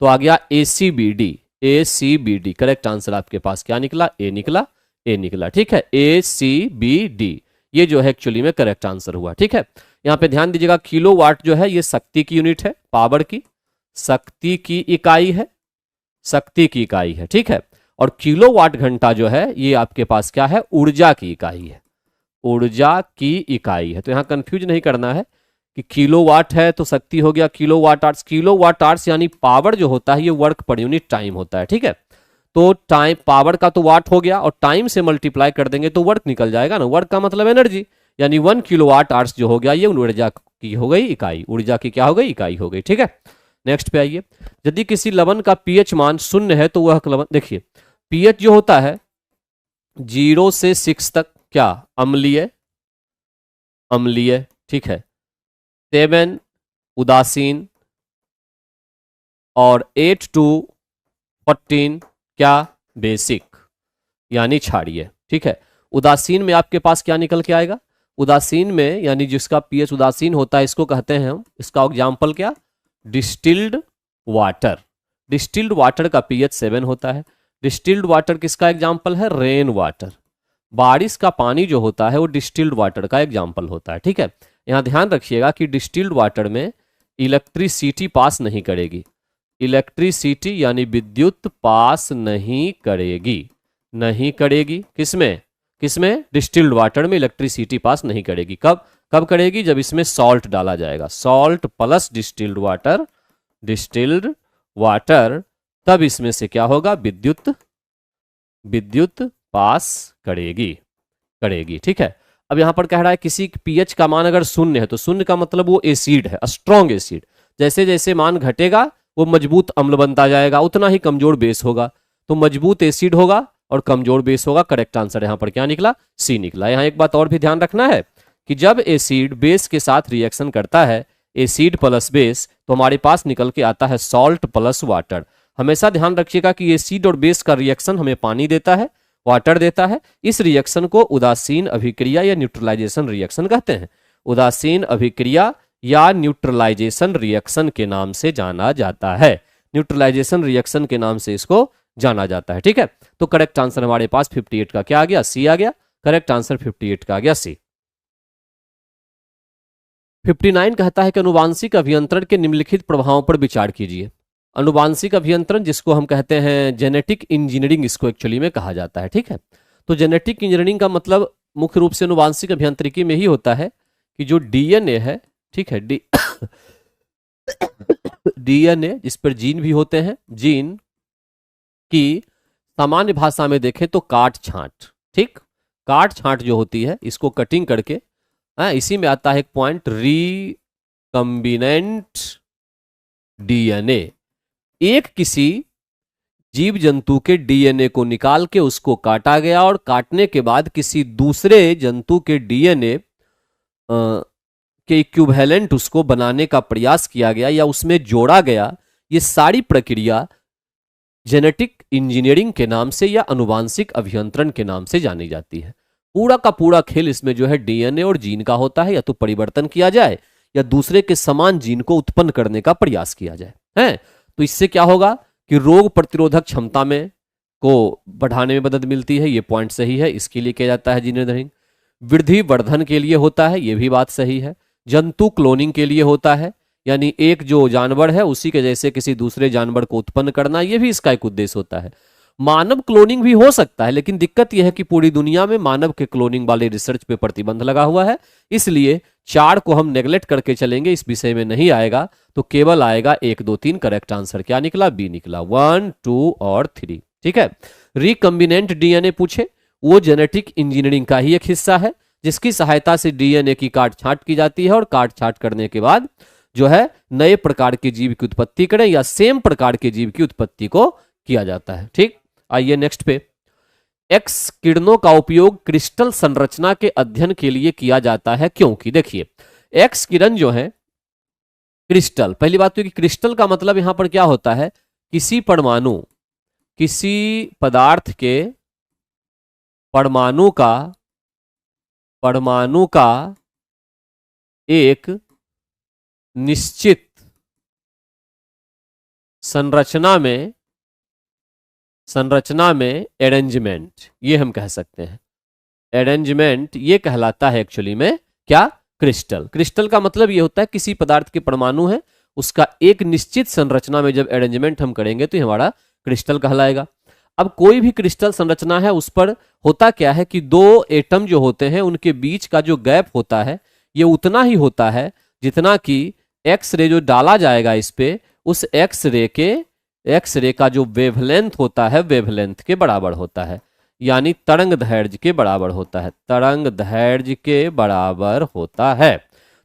तो आ गया ACBD। ACBD करेक्ट आंसर आपके पास क्या निकला? ए निकला, ए निकला। ठीक है, ACBD ये जो है एक्चुअली में करेक्ट आंसर हुआ। ठीक है, यहां पे ध्यान दीजिएगा, किलो वाट जो है ये शक्ति की यूनिट है, पावर की, शक्ति की इकाई है, शक्ति की इकाई है। ठीक है, और किलो वाट घंटा जो है ये आपके पास क्या है? ऊर्जा की इकाई है, ऊर्जा की इकाई है। तो यहां कंफ्यूज नहीं करना है कि किलो वाट है तो शक्ति हो गया kilowatt hours. Kilowatt hours यानी पावर जो होता है ये वर्क पर यूनिट टाइम होता है। ठीक है, तो टाइम, पावर का तो वाट हो गया और टाइम से मल्टीप्लाई कर देंगे तो वर्क निकल जाएगा ना। वर्क का मतलब एनर्जी, यानी 1 किलो वाट आवर्स जो हो गया ये ऊर्जा की हो गई इकाई, ऊर्जा की क्या हो गई? इकाई हो गई। ठीक है, नेक्स्ट पे आइए। यदि किसी लवण का पीएच मान 0 है तो वह लवण, देखिए पीएच जो होता है 0 से 6 तक क्या? अम्लीय, अम्लीय। ठीक है, 7 उदासीन, और 8 to 14 क्या? बेसिक, यानी क्षारीय। ठीक है, उदासीन में आपके पास क्या निकल के आएगा? उदासीन में यानी जिसका पीएच उदासीन होता है इसको कहते हैं हम, इसका एग्जाम्पल क्या? Distilled water. डिस्टिल्ड वाटर का पीएच 7 होता है। डिस्टिल्ड वाटर किसका एग्जाम्पल है? Rain water. बारिश का पानी जो होता है वो डिस्टिल्ड वाटर का एग्जाम्पल होता है। ठीक है, यहां ध्यान रखिएगा कि डिस्टिल्ड वाटर में इलेक्ट्रिसिटी पास नहीं करेगी, इलेक्ट्रिसिटी यानी विद्युत पास नहीं करेगी, नहीं करेगी। किसमें? किसमें? डिस्टिल्ड वाटर में इलेक्ट्रिसिटी पास नहीं करेगी। कब कब करेगी? जब इसमें सॉल्ट डाला जाएगा, salt plus distilled water, distilled water, तब इसमें से क्या होगा? विद्युत, विद्युत पास करेगी, करेगी। ठीक है, अब यहां पर कह रहा है किसी पीएच का मान अगर 0 है तो 0 का मतलब वो एसिड है, स्ट्रॉन्ग एसिड। जैसे जैसे मान घटेगा वो मजबूत अम्ल बनता जाएगा, उतना ही कमजोर बेस होगा। तो मजबूत एसिड होगा और कमजोर बेस होगा। करेक्ट आंसर यहां पर क्या निकला? सी निकला। यहां एक बात और भी ध्यान रखना है कि जब एसिड बेस के साथ रिएक्शन करता है, एसिड प्लस बेस, तो हमारे पास निकल के आता है सॉल्ट प्लस वाटर। हमेशा ध्यान रखिएगा कि एसिड और बेस का रिएक्शन हमें पानी देता है, वाटर देता है। इस रिएक्शन को उदासीन अभिक्रिया या न्यूट्रलाइजेशन रिएक्शन कहते हैं। उदासीन अभिक्रिया या न्यूट्रलाइजेशन रिएक्शन के नाम से जाना जाता है, न्यूट्रलाइजेशन रिएक्शन के नाम से इसको जाना जाता है। ठीक है, तो करेक्ट आंसर हमारे पास 58 का क्या आ गया? सी आ गया। करेक्ट आंसर 58 का आ गया सी। 59 कहता है कि अनुवांशिक अभियंत्रण के निम्नलिखित प्रभावों पर विचार कीजिए। अनुवांशिक अभियंत्रण जिसको हम कहते हैं जेनेटिक इंजीनियरिंग, इसको एक्चुअली में कहा जाता है। ठीक है, तो जेनेटिक इंजीनियरिंग का मतलब मुख्य रूप से अनुवांशिक अभियांत्रिकी में ही होता है कि जो डीएनए है, ठीक है, डीएनए जिस पर जीन भी होते हैं, जीन की सामान्य भाषा में देखें तो काट छांट, ठीक, काट छांट जो होती है इसको कटिंग करके, इसी में आता है एक पॉइंट रिकम्बिनेंट डीएनए। एक किसी जीव जंतु के डीएनए को निकाल के उसको काटा गया और काटने के बाद किसी दूसरे जंतु के डीएनए के इक्विवेलेंट उसको बनाने का प्रयास किया गया या उसमें जोड़ा गया। ये सारी प्रक्रिया जेनेटिक इंजीनियरिंग के नाम से या अनुवांशिक अभियंत्रण के नाम से जानी जाती है। पूरा का पूरा खेल इसमें जो है डीएनए और जीन का होता है, या तो परिवर्तन किया जाए या दूसरे के समान जीन को उत्पन्न करने का प्रयास किया जाए, है। तो इससे क्या होगा कि रोग प्रतिरोधक क्षमता में को बढ़ाने में मदद मिलती है, ये पॉइंट सही है, इसके लिए किया जाता है जीन इंजीनियरिंग। वृद्धि वर्धन के लिए होता है, ये भी बात सही है। जंतु क्लोनिंग के लिए होता है, यानी एक जो जानवर है उसी के जैसे किसी दूसरे जानवर को उत्पन्न करना, ये भी इसका एक उद्देश्य होता है। मानव क्लोनिंग भी हो सकता है, लेकिन दिक्कत यह है कि पूरी दुनिया में मानव के क्लोनिंग वाले रिसर्च पे प्रतिबंध लगा हुआ है, इसलिए 4 को हम नेगलेक्ट करके चलेंगे, इस विषय में नहीं आएगा, तो केवल आएगा 1 2 3 करेक्ट आंसर। क्या निकला? बी निकला, 1 2 और 3। ठीक है। रिकम्बिनेंट डीएनए पूछे, वो जेनेटिक इंजीनियरिंग का ही एक हिस्सा है जिसकी सहायता से डीएनए की काट छांट की जाती है और काट छांट करने के बाद जो है नए प्रकार के जीव की उत्पत्ति करें या सेम प्रकार के जीव की उत्पत्ति को किया जाता है। ठीक, आइए नेक्स्ट पे। एक्स किरणों का उपयोग क्रिस्टल संरचना के अध्ययन के लिए किया जाता है, क्योंकि देखिए एक्स किरण जो है क्रिस्टल, पहली बात तो कि क्रिस्टल का मतलब यहां पर क्या होता है, किसी परमाणु, किसी पदार्थ के परमाणु का एक निश्चित संरचना में अरेंजमेंट, ये हम कह सकते हैं। अरेंजमेंट ये कहलाता है एक्चुअली में क्या? क्रिस्टल। क्रिस्टल का मतलब ये होता है किसी पदार्थ के परमाणु है, उसका एक निश्चित संरचना में जब अरेंजमेंट हम करेंगे तो ये हमारा क्रिस्टल कहलाएगा। अब कोई भी क्रिस्टल संरचना है उस पर होता क्या है कि 2 एटम जो होते हैं उनके बीच का जो गैप होता है ये उतना ही होता है जितना कि एक्स रे जो डाला जाएगा इस पे, उस एक्स रे का जो वेवलेंथ होता है वेवलेंथ के बराबर होता है, यानी तरंग दैर्ध्य के बराबर होता है, तरंग दैर्ध्य के बराबर होता है।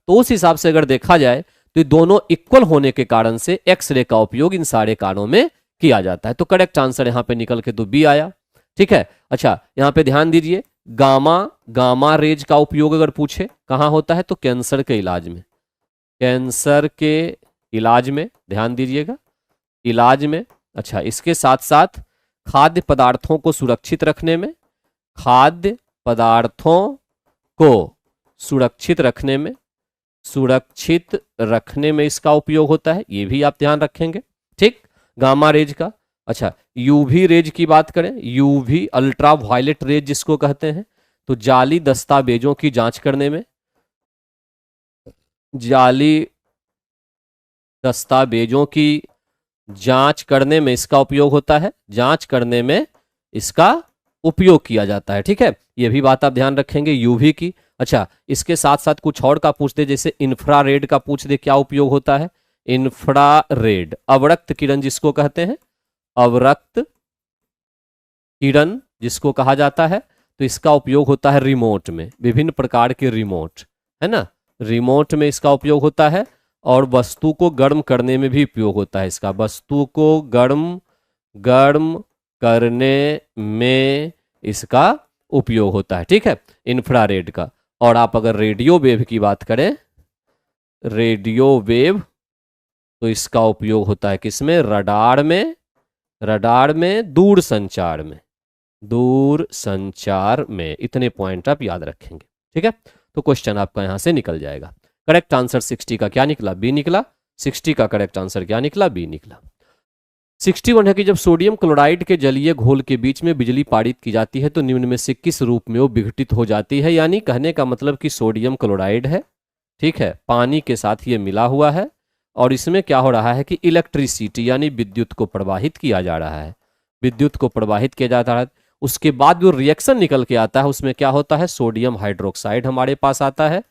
तो उस हिसाब से अगर देखा जाए तो ये दोनों इक्वल होने के कारण से एक्स रे का उपयोग इन सारे कारणों में किया जाता है। तो करेक्ट आंसर यहां पे निकल के तो बी आया। ठीक है। अच्छा, यहां पे ध्यान दीजिए, गामा रेज का उपयोग अगर पूछे कहां होता है तो कैंसर के इलाज में, कैंसर के इलाज में, ध्यान दीजिएगा, इलाज में। अच्छा, इसके साथ साथ खाद्य पदार्थों को सुरक्षित रखने में, खाद्य पदार्थों को सुरक्षित रखने में इसका उपयोग होता है, ये भी आप ध्यान रखेंगे। ठीक, गामा रेज का। अच्छा, यूवी रेज की बात करें, यूवी अल्ट्रा वायलेट रेज जिसको कहते हैं, तो जाली दस्तावेजों की जांच करने में, जाली दस्तावेजों की जांच करने में इसका उपयोग होता है, जांच करने में इसका उपयोग किया जाता है। ठीक है, यह भी बात आप ध्यान रखेंगे यूवी की। अच्छा, इसके साथ साथ कुछ और का पूछ दे, जैसे इंफ्रारेड का पूछ दे क्या उपयोग होता है, इंफ्रारेड अवरक्त किरण जिसको कहते हैं, अवरक्त किरण जिसको कहा जाता है, तो इसका उपयोग होता है रिमोट में, विभिन्न प्रकार के रिमोट, है ना, रिमोट में इसका उपयोग होता है, और वस्तु को गर्म करने में भी उपयोग होता है इसका, वस्तु को गर्म करने में इसका उपयोग होता है। ठीक है, इंफ्रारेड का। और आप अगर रेडियो वेव की बात करें, रेडियो वेव, तो इसका उपयोग होता है किसमें, रडार में, दूर संचार में। इतने पॉइंट आप याद रखेंगे। ठीक है, तो क्वेश्चन आपका यहां से निकल जाएगा। करेक्ट आंसर 60 का क्या निकला? बी निकला। 60 का करेक्ट आंसर क्या निकला? बी निकला। 61 है कि जब सोडियम क्लोराइड के जलीय घोल के बीच में बिजली पारित की जाती है तो निम्न में से किस रूप में वो विघटित हो जाती है, यानी कहने का मतलब कि सोडियम क्लोराइड है, ठीक है, पानी के साथ ये मिला हुआ है, और इसमें क्या हो रहा है कि इलेक्ट्रिसिटी यानी विद्युत को प्रवाहित किया जा रहा है, विद्युत को प्रवाहित किया जाता है। उसके बाद जो रिएक्शन निकल के आता है उसमें क्या होता है, सोडियम हाइड्रोक्साइड हमारे पास आता है,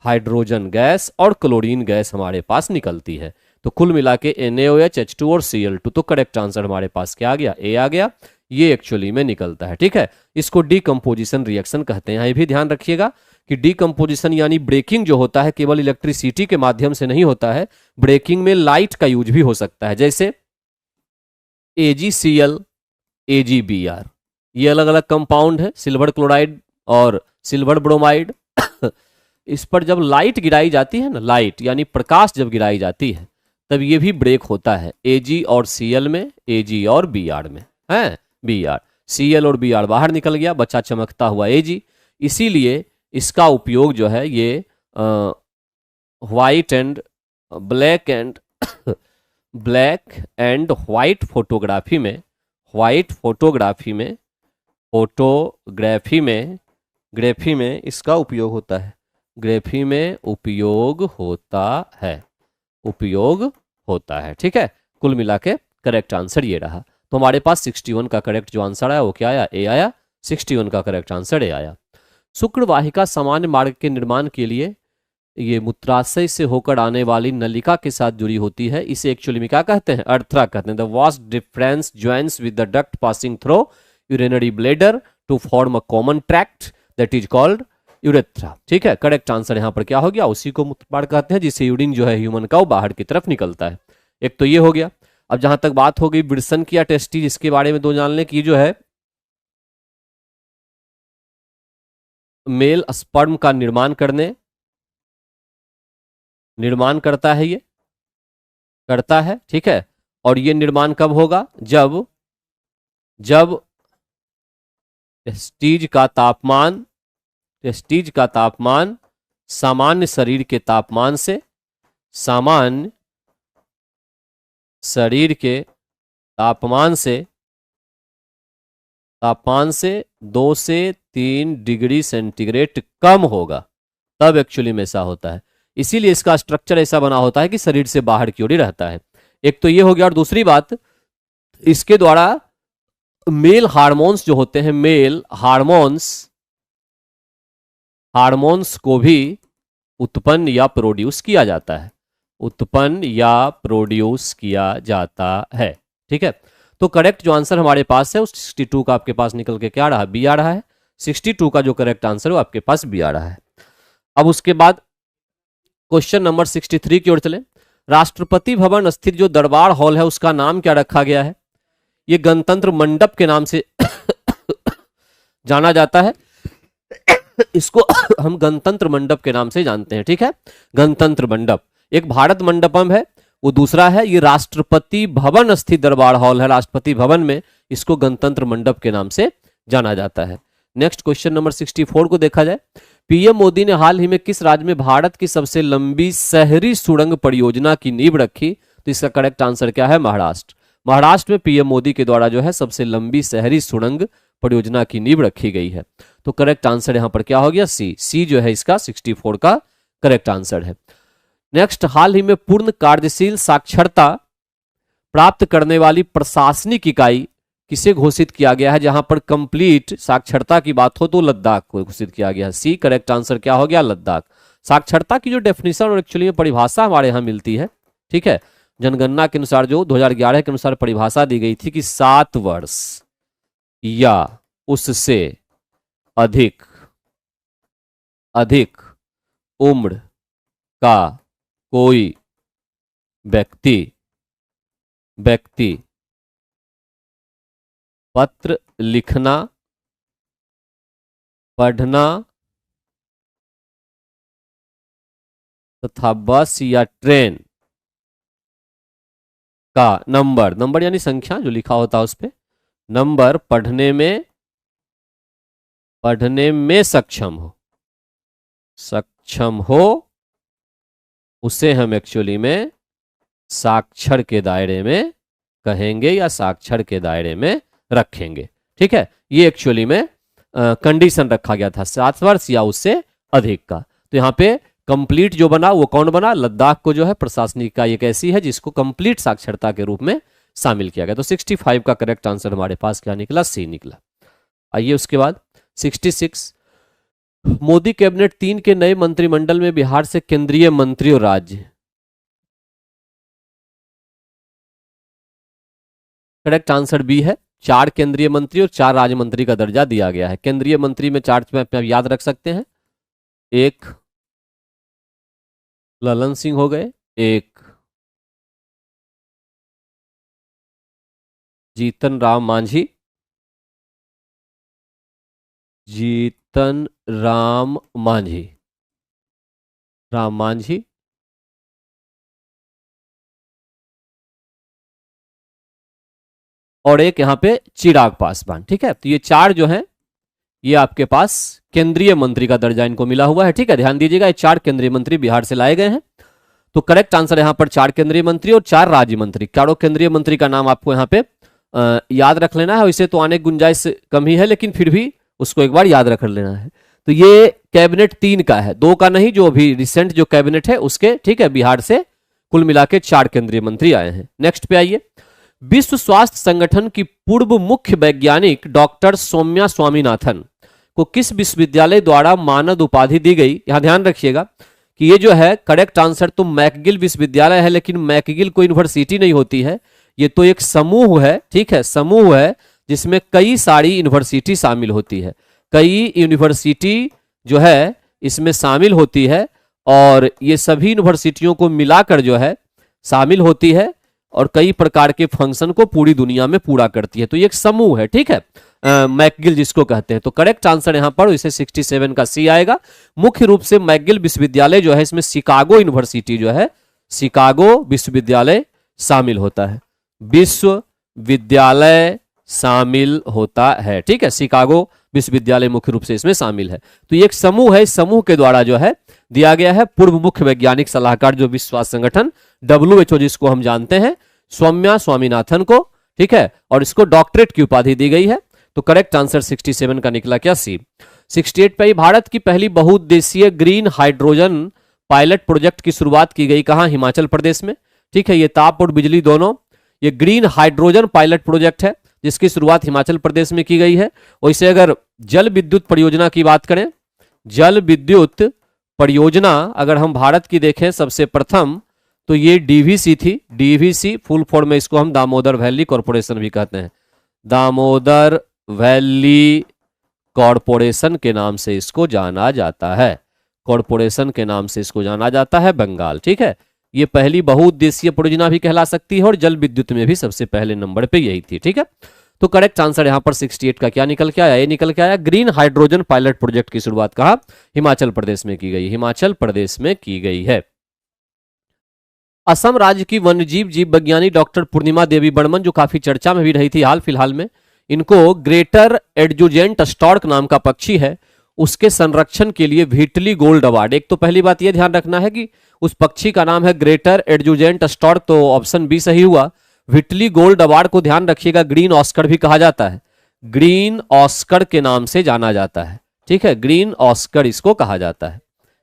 हाइड्रोजन गैस और क्लोरीन गैस हमारे पास निकलती है। तो कुल मिला के NaOH, H2 और Cl2, तो करेक्ट आंसर हमारे पास क्या आ गया? ए आ गया। ये एक्चुअली में निकलता है। ठीक है, इसको डीकंपोजिशन रिएक्शन कहते हैं। ये भी ध्यान रखिएगा कि डीकंपोजिशन यानी ब्रेकिंग जो होता है केवल इलेक्ट्रिसिटी के माध्यम से नहीं होता है, ब्रेकिंग में लाइट का यूज भी हो सकता है, जैसे AgCl, AgBr, ये अलग अलग कंपाउंड है, सिल्वर क्लोराइड और सिल्वर ब्रोमाइड। इस पर जब लाइट गिराई जाती है ना, लाइट यानी प्रकाश जब गिराई जाती है तब ये भी ब्रेक होता है, Ag और Cl में, Ag और Br में, है Br, Cl और Br बाहर निकल गया, बचा चमकता हुआ Ag। इसीलिए इसका उपयोग जो है ये ब्लैक एंड व्हाइट फोटोग्राफी में इसका उपयोग होता है, ग्राफी में उपयोग होता है। ठीक है, कुल मिला के करेक्ट आंसर ये रहा। तो हमारे पास 61 का करेक्ट जो आंसर आया वो क्या आया, ए आया। 61 का करेक्ट आंसर ए आया। शुक्र वाहिका सामान्य मार्ग के निर्माण के लिए ये मूत्राशय से होकर आने वाली नलिका के साथ जुड़ी होती है। इसे एक्चुअली में क्या कहते हैं, अर्थरा कहते हैं। The vas deferens joins with the duct passing through urinary bladder to form a common tract that is called urethra. ठीक है, करेक्ट आंसर यहाँ पर क्या हो गया, उसी को मूत्रपाड़ कहते हैं जिससे यूरिन जो है ह्यूमन का वो बाहर की तरफ निकलता है। एक तो ये हो गया। अब जहां तक बात हो गई विल्सन की या टेस्टी, जिसके बारे में दो जान लें कि जो है मेल स्पर्म का निर्माण करता है, ये करता है। ठीक है, और ये निर्माण कब होगा, जब टेस्टीज का तापमान सामान्य शरीर के तापमान से 2 से 3 डिग्री सेंटीग्रेड कम होगा, तब एक्चुअली में ऐसा होता है। इसीलिए इसका स्ट्रक्चर ऐसा बना होता है कि शरीर से बाहर की ओर ही रहता है। एक तो ये हो गया, और दूसरी बात, इसके द्वारा मेल हार्मोन्स जो होते हैं, मेल हार्मोन्स को भी उत्पन्न या प्रोड्यूस किया जाता है। ठीक है, तो करेक्ट जो आंसर हमारे पास है उस 62 का आपके पास निकल के क्या रहा, बी आ रहा है। 62 का जो करेक्ट आंसर है वो आपके पास बी आ रहा है। अब उसके बाद क्वेश्चन नंबर 63 की ओर चले। राष्ट्रपति भवन स्थित जो दरबार हॉल है उसका नाम क्या रखा गया है, ये गणतंत्र मंडप के नाम से जाना जाता है। इसको हम गणतंत्र मंडप के नाम से जानते हैं। ठीक है, गणतंत्र मंडप, एक भारत मंडपम है, वो दूसरा है ये राष्ट्रपति भवन स्थित दरबार हॉल है, राष्ट्रपति भवन में, इसको गणतंत्र मंडप के नाम से जाना जाता है। नेक्स्ट क्वेश्चन नंबर 64 को देखा जाए। पीएम मोदी ने हाल ही में किस राज्य में भारत की सबसे लंबी शहरी सुरंग परियोजना की नींव रखी, तो इसका करेक्ट आंसर क्या है, महाराष्ट्र। महाराष्ट्र में पीएम मोदी के द्वारा जो है सबसे लंबी शहरी सुरंग परियोजना की नींव रखी गई है। तो करेक्ट आंसर यहां पर क्या हो गया, सी जो है इसका 64 का करेक्ट आंसर है। नेक्स्ट, हाल ही में पूर्ण कार्यशील साक्षरता प्राप्त करने वाली प्रशासनिक इकाई किसे घोषित किया गया है, जहां पर कंप्लीट साक्षरता की बात हो तो लद्दाख को घोषित किया गया है। सी करेक्ट आंसर क्या हो गया, लद्दाख। साक्षरता की जो डेफिनेशन और एक्चुअली में परिभाषा हमारे यहाँ मिलती है, ठीक है, जनगणना के अनुसार जो 2011 के अनुसार परिभाषा दी गई थी कि 7 वर्ष या उससे अधिक उम्र का कोई व्यक्ति पत्र लिखना, पढ़ना तथा बस या ट्रेन का नंबर यानी संख्या जो लिखा होता है उस पे नंबर पढ़ने में सक्षम हो उसे हम एक्चुअली में साक्षर के दायरे में कहेंगे या साक्षर के दायरे में रखेंगे। ठीक है, ये एक्चुअली में कंडीशन रखा गया था 7 वर्ष या उससे अधिक का। तो यहाँ पे कंप्लीट जो बना वो कौन बना, लद्दाख को जो है प्रशासनिक इकाई एक ऐसी है जिसको कंप्लीट साक्षरता के रूप में शामिल किया गया। तो 65 का करेक्ट आंसर हमारे पास क्या निकला, सी निकला। आइए उसके बाद 66, मोदी कैबिनेट 3 के नए मंत्रिमंडल में बिहार से केंद्रीय मंत्री और राज्य, करेक्ट आंसर बी है। 4 केंद्रीय मंत्री और 4 राज्य मंत्री का दर्जा दिया गया है। केंद्रीय मंत्री में 4 में आप याद रख सकते हैं, एक ललन सिंह हो गए, एक जीतन राम मांझी, और एक यहां पे चिराग पासवान। ठीक है, तो ये 4 जो हैं ये आपके पास केंद्रीय मंत्री का दर्जा इनको मिला हुआ है। ठीक है, ध्यान दीजिएगा, ये 4 केंद्रीय मंत्री बिहार से लाए गए हैं। तो करेक्ट आंसर यहां पर 4 केंद्रीय मंत्री और 4 राज्य मंत्री, चारों केंद्रीय मंत्री का नाम आपको यहां पे याद रख लेना है। इसे तो आने की गुंजाइश कम ही है, लेकिन फिर भी उसको एक बार याद रख लेना है। तो ये कैबिनेट 3 का है, 2 का नहीं, जो अभी रिसेंट जो कैबिनेट है उसके। ठीक है, बिहार से कुल मिला के 4 केंद्रीय मंत्री आए हैं। नेक्स्ट पे आइए, विश्व स्वास्थ्य संगठन की पूर्व मुख्य वैज्ञानिक डॉक्टर सौम्या स्वामीनाथन को किस विश्वविद्यालय द्वारा मानद उपाधि दी गई? यहां ध्यान रखिएगा कि ये जो है करेक्ट आंसर तो मैकगिल विश्वविद्यालय है, लेकिन मैकगिल कोई यूनिवर्सिटी नहीं होती है, ये तो एक समूह है। ठीक है, समूह है जिसमें कई सारी यूनिवर्सिटी शामिल होती है, कई यूनिवर्सिटी जो है इसमें शामिल होती है, और ये सभी यूनिवर्सिटियों को मिलाकर जो है शामिल होती है और कई प्रकार के फंक्शन को पूरी दुनिया में पूरा करती है। तो ये एक समूह है। ठीक है, मैकगिल जिसको कहते हैं। तो करेक्ट आंसर यहां पर इसे 67 का सी आएगा। मुख्य रूप से मैकगिल विश्वविद्यालय जो है इसमें शिकागो यूनिवर्सिटी जो है, शिकागो विश्वविद्यालय शामिल होता है, विश्वविद्यालय शामिल होता है। ठीक है, शिकागो विश्वविद्यालय मुख्य रूप से इसमें शामिल है। तो ये एक समूह है, इस समूह के द्वारा जो है दिया गया है पूर्व मुख्य वैज्ञानिक सलाहकार जो विश्व स्वास्थ्य संगठन WHO जिसको हम जानते हैं, सौम्या स्वामीनाथन को। ठीक है, और इसको डॉक्टरेट की उपाधि दी गई है। तो करेक्ट आंसर 67 का निकला क्या? सी। 68 पे भारत की पहली बहुउद्देशीय ग्रीन हाइड्रोजन पायलट प्रोजेक्ट की शुरुआत की गई कहां? हिमाचल प्रदेश में। ठीक है, ये ताप और बिजली दोनों, ये ग्रीन हाइड्रोजन पायलट प्रोजेक्ट है जिसकी शुरुआत हिमाचल प्रदेश में की गई है। वैसे अगर जल विद्युत परियोजना की बात करें, जल विद्युत परियोजना अगर हम भारत की देखें सबसे प्रथम तो ये DVC थी। DVC फुल फॉर्म में इसको हम दामोदर वैली कॉरपोरेशन भी कहते हैं, दामोदर वैली कॉरपोरेशन के नाम से इसको जाना जाता है, कॉरपोरेशन के नाम से इसको जाना जाता है, बंगाल। ठीक है, ये पहली बहुउद्देशीय परियोजना भी कहला सकती है और जल विद्युत में भी सबसे पहले नंबर पे यही थी। ठीक है, तो करेक्ट आंसर यहां पर 68 का क्या निकल के आया? ये निकल के आया ग्रीन हाइड्रोजन पायलट प्रोजेक्ट की शुरुआत कहां? हिमाचल प्रदेश में की गई, हिमाचल प्रदेश में की गई है। असम राज्य की वन्यजीव जीव वैज्ञानिक डॉक्टर पूर्णिमा देवी बर्मन जो काफी चर्चा में भी रही थी हाल फिलहाल में, इनको ग्रेटर एडजुजेंट स्टॉर्क नाम का पक्षी है, उसके संरक्षण के लिए व्हिटली गोल्ड अवार्ड। एक तो पहली बात यह ध्यान रखना है कि उस पक्षी का नाम है ग्रेटर एडजुजेंट स्टॉर्क, तो ऑप्शन बी सही हुआ। व्हिटली गोल्ड अवार्ड को ध्यान रखिएगा ग्रीन ऑस्कर भी कहा जाता है, ग्रीन ऑस्कर के नाम से जाना जाता है। ठीक है, ग्रीन ऑस्कर इसको कहा जाता है,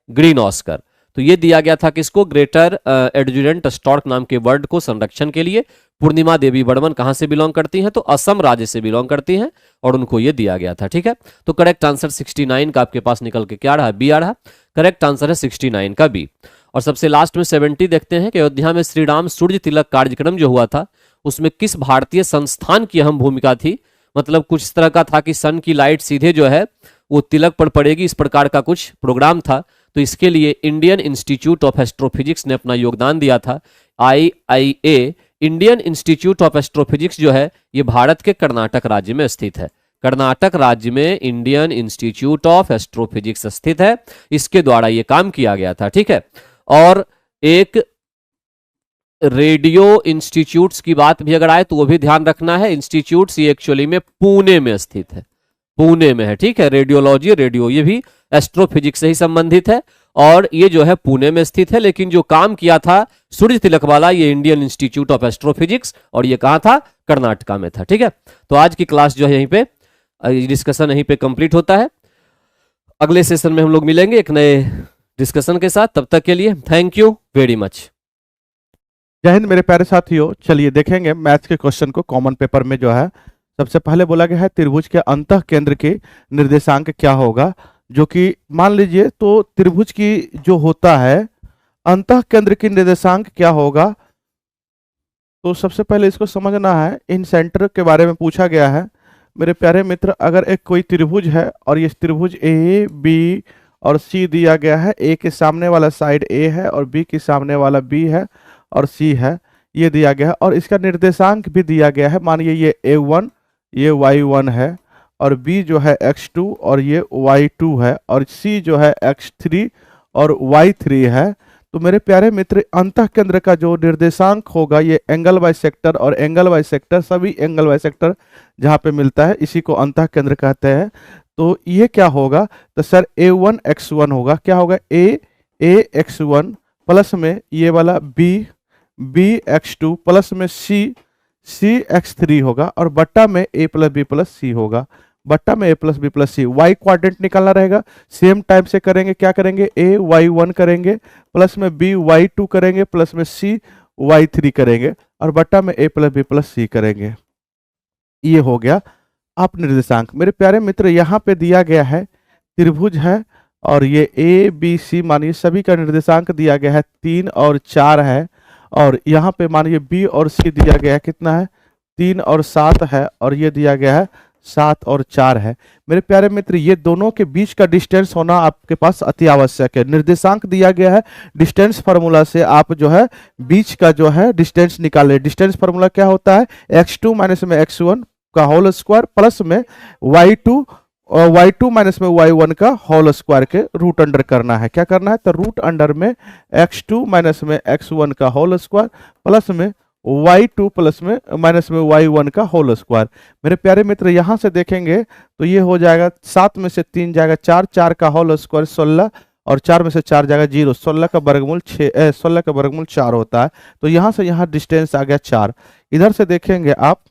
ग्रीन ऑस्कर। तो ये दिया गया था किसको? ग्रेटर एडजुजेंट स्टॉर्क नाम के वर्ड को संरक्षण के लिए। पूर्णिमा देवी बर्मन कहां से बिलोंग करती हैं? तो असम राज्य से बिलोंग करती हैं और उनको ये दिया गया था। ठीक है, तो करेक्ट आंसर 69 का आपके पास निकल के क्या रहा? बी आ रहा। करेक्ट आंसर है 69 का बी। और सबसे लास्ट में 70 देखते हैं कि अयोध्या में श्री राम सूर्य तिलक कार्यक्रम जो हुआ था उसमें किस भारतीय संस्थान की अहम भूमिका थी? मतलब कुछ इस तरह का था कि सन की लाइट सीधे जो है वो तिलक पर पड़ेगी, इस प्रकार का कुछ प्रोग्राम था। तो इसके लिए इंडियन इंस्टीट्यूट ऑफ एस्ट्रोफिजिक्स ने अपना योगदान दिया था। IIA Indian institute of astrophysics जो है ये भारत के कर्नाटक राज्य में स्थित है, कर्नाटक राज्य में इंडियन इंस्टीट्यूट ऑफ एस्ट्रोफिजिक्स स्थित है, इसके द्वारा ये काम किया गया था। ठीक है, और एक रेडियो इंस्टीट्यूट्स की बात भी अगर आए तो वो भी ध्यान रखना है, इंस्टीट्यूट्स ये एक्चुअली में पुणे में स्थित है, पुणे में है। ठीक है, रेडियोलॉजी रेडियो ये भी एस्ट्रोफिजिक्स से ही संबंधित है और ये जो है पुणे में स्थित है, लेकिन जो काम किया था सूर्य तिलक वाला ये इंडियन इंस्टीट्यूट ऑफ एस्ट्रोफिजिक्स, और ये कहां था? कर्नाटका में था। ठीक है, तो आज की क्लास जो है यहीं पे डिस्कशन यहीं पे कंप्लीट होता है। अगले सेशन में हम लोग मिलेंगे एक नए डिस्कशन के साथ, तब तक के लिए थैंक यू वेरी मच। जय हिंद मेरे प्यारे साथियों। चलिए देखेंगे मैथ्स के क्वेश्चन को। कॉमन पेपर में जो है सबसे पहले बोला गया है त्रिभुज के अंतः केंद्र के निर्देशांक क्या होगा, जो कि मान लीजिए तो त्रिभुज की जो होता है अंतः केंद्र की निर्देशांक क्या होगा। तो सबसे पहले इसको समझना है, इन सेंटर के बारे में पूछा गया है। मेरे प्यारे मित्र, अगर एक कोई त्रिभुज है और ये त्रिभुज A, B और C दिया गया है, A के सामने वाला साइड A है और B के सामने वाला B है और C है, ये दिया गया है और इसका निर्देशांक भी दिया गया है। मानिए ये A1 ये y1 है और B जो है x2 और ये y2 है और C जो है x3 और y3 है। तो मेरे प्यारे मित्र, अंतः केंद्र का जो निर्देशांक होगा ये एंगल बाय सेक्टर और एंगल बाय सेक्टर, सभी एंगल बाय सेक्टर जहाँ पे मिलता है इसी को अंतः केंद्र कहते हैं। तो ये क्या होगा? तो सर A1 x1 होगा। क्या होगा? A x1 प्लस में ये वाला B x2 प्लस में C x3 होगा और बट्टा में A plus B plus C होगा, बट्टा में A plus B plus C। y quadrant निकालना रहेगा, सेम टाइम से करेंगे। क्या करेंगे? A y1 करेंगे प्लस में B y2 करेंगे प्लस में C y3 करेंगे। और बट्टा में a प्लस बी प्लस सी करेंगे। ये हो गया आप निर्देशांक। मेरे प्यारे मित्र, यहाँ पे दिया गया है त्रिभुज है और ये ए बी सी मानिए सभी का निर्देशांक दिया गया है 3 और 4 है, और यहाँ पे मानिए बी और सी दिया गया है कितना है 3 और 7 है, और ये दिया गया है 7 और 4 है। मेरे प्यारे मित्र, ये दोनों के बीच का डिस्टेंस होना आपके पास अति आवश्यक है। निर्देशांक दिया गया है, डिस्टेंस फार्मूला से आप जो है बीच का जो है डिस्टेंस निकाले। डिस्टेंस फार्मूला क्या होता है, x2 माइनस में x1 का होल स्क्वायर प्लस में y2 और y2 माइनस में y1 का होल स्क्वायर के रूट अंडर करना है। क्या करना है, तो रूट अंडर में x2 माइनस में x1 का होल स्क्वायर प्लस में y2 प्लस में माइनस में y1 का होल स्क्वायर। मेरे प्यारे मित्र, यहाँ से देखेंगे तो ये हो जाएगा 7 में से 3 जाएगा 4, 4 का होल स्क्वायर 16, और 4 में से 4 जाएगा 0, 16 का वर्गमूल 16 का वर्गमूल 4 होता है। तो यहाँ से यहाँ डिस्टेंस आ गया 4। इधर से देखेंगे आप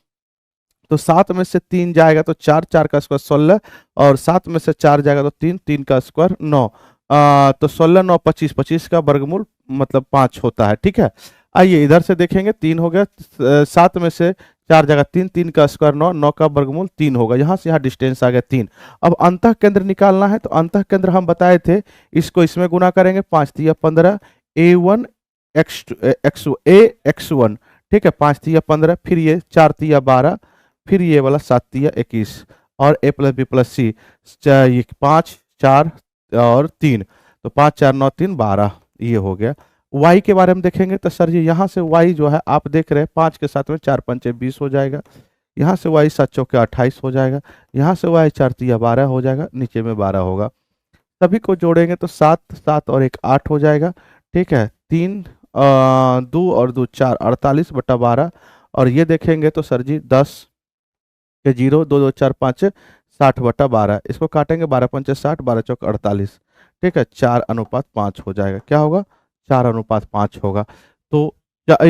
तो 7 में से 3 जाएगा तो 4, 4 का स्क्वायर 16, और 7 में से 4 जाएगा तो 3, 3 का स्क्वायर 9, तो 16 9 25, 25 का वर्गमूल मतलब 5 होता है। ठीक है, आइए इधर से देखेंगे 3 हो गया, 7 में से 4 जाएगा 3, 3 का स्क्वायर 9, 9 का वर्गमूल 3 होगा। यहाँ से यहाँ डिस्टेंस आ गया 3। अब अंतः केंद्र निकालना है, तो अंतः केंद्र हम बताए थे इसको इसमें गुना करेंगे, 5 तिया 15 a1 x1, ठीक है, 5 तिया 15, फिर ये 4 तिया 12, फिर ये वाला 7 तिया 21, और a प्लस बी प्लस सी, ये 5 4 और 3, तो 5 4 9 3 12, ये हो गया। y के बारे में देखेंगे तो सर जी यहाँ से y जो है आप देख रहे हैं 5 के साथ में 4 5 20 हो जाएगा, यहाँ से y 7 चौके 28 हो जाएगा, यहाँ से y 4 तिया 12 हो जाएगा, नीचे में 12 होगा। सभी को जोड़ेंगे तो 7 7 और 1 8 हो जाएगा। ठीक है, 3 2 और 2 4, 48 बटा 12, और ये देखेंगे तो सर जी 10 के 0 2 2 4 5 60 बटा 12, इसको काटेंगे 12 पंचे 60, 12 चौक 48। ठीक है, 4:5 हो जाएगा। क्या होगा, 4:5 होगा। तो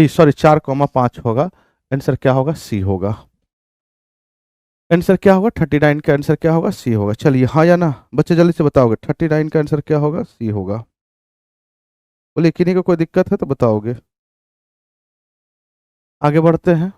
सॉरी 4,5 होगा। आंसर क्या होगा, सी होगा। आंसर क्या होगा, 39 का आंसर क्या होगा, सी होगा। चलिए हाँ या ना बच्चे जल्दी से बताओगे, 39 का आंसर क्या होगा, सी होगा। बोलिए, किन्हीं को कोई दिक्कत है तो बताओगे। आगे बढ़ते हैं।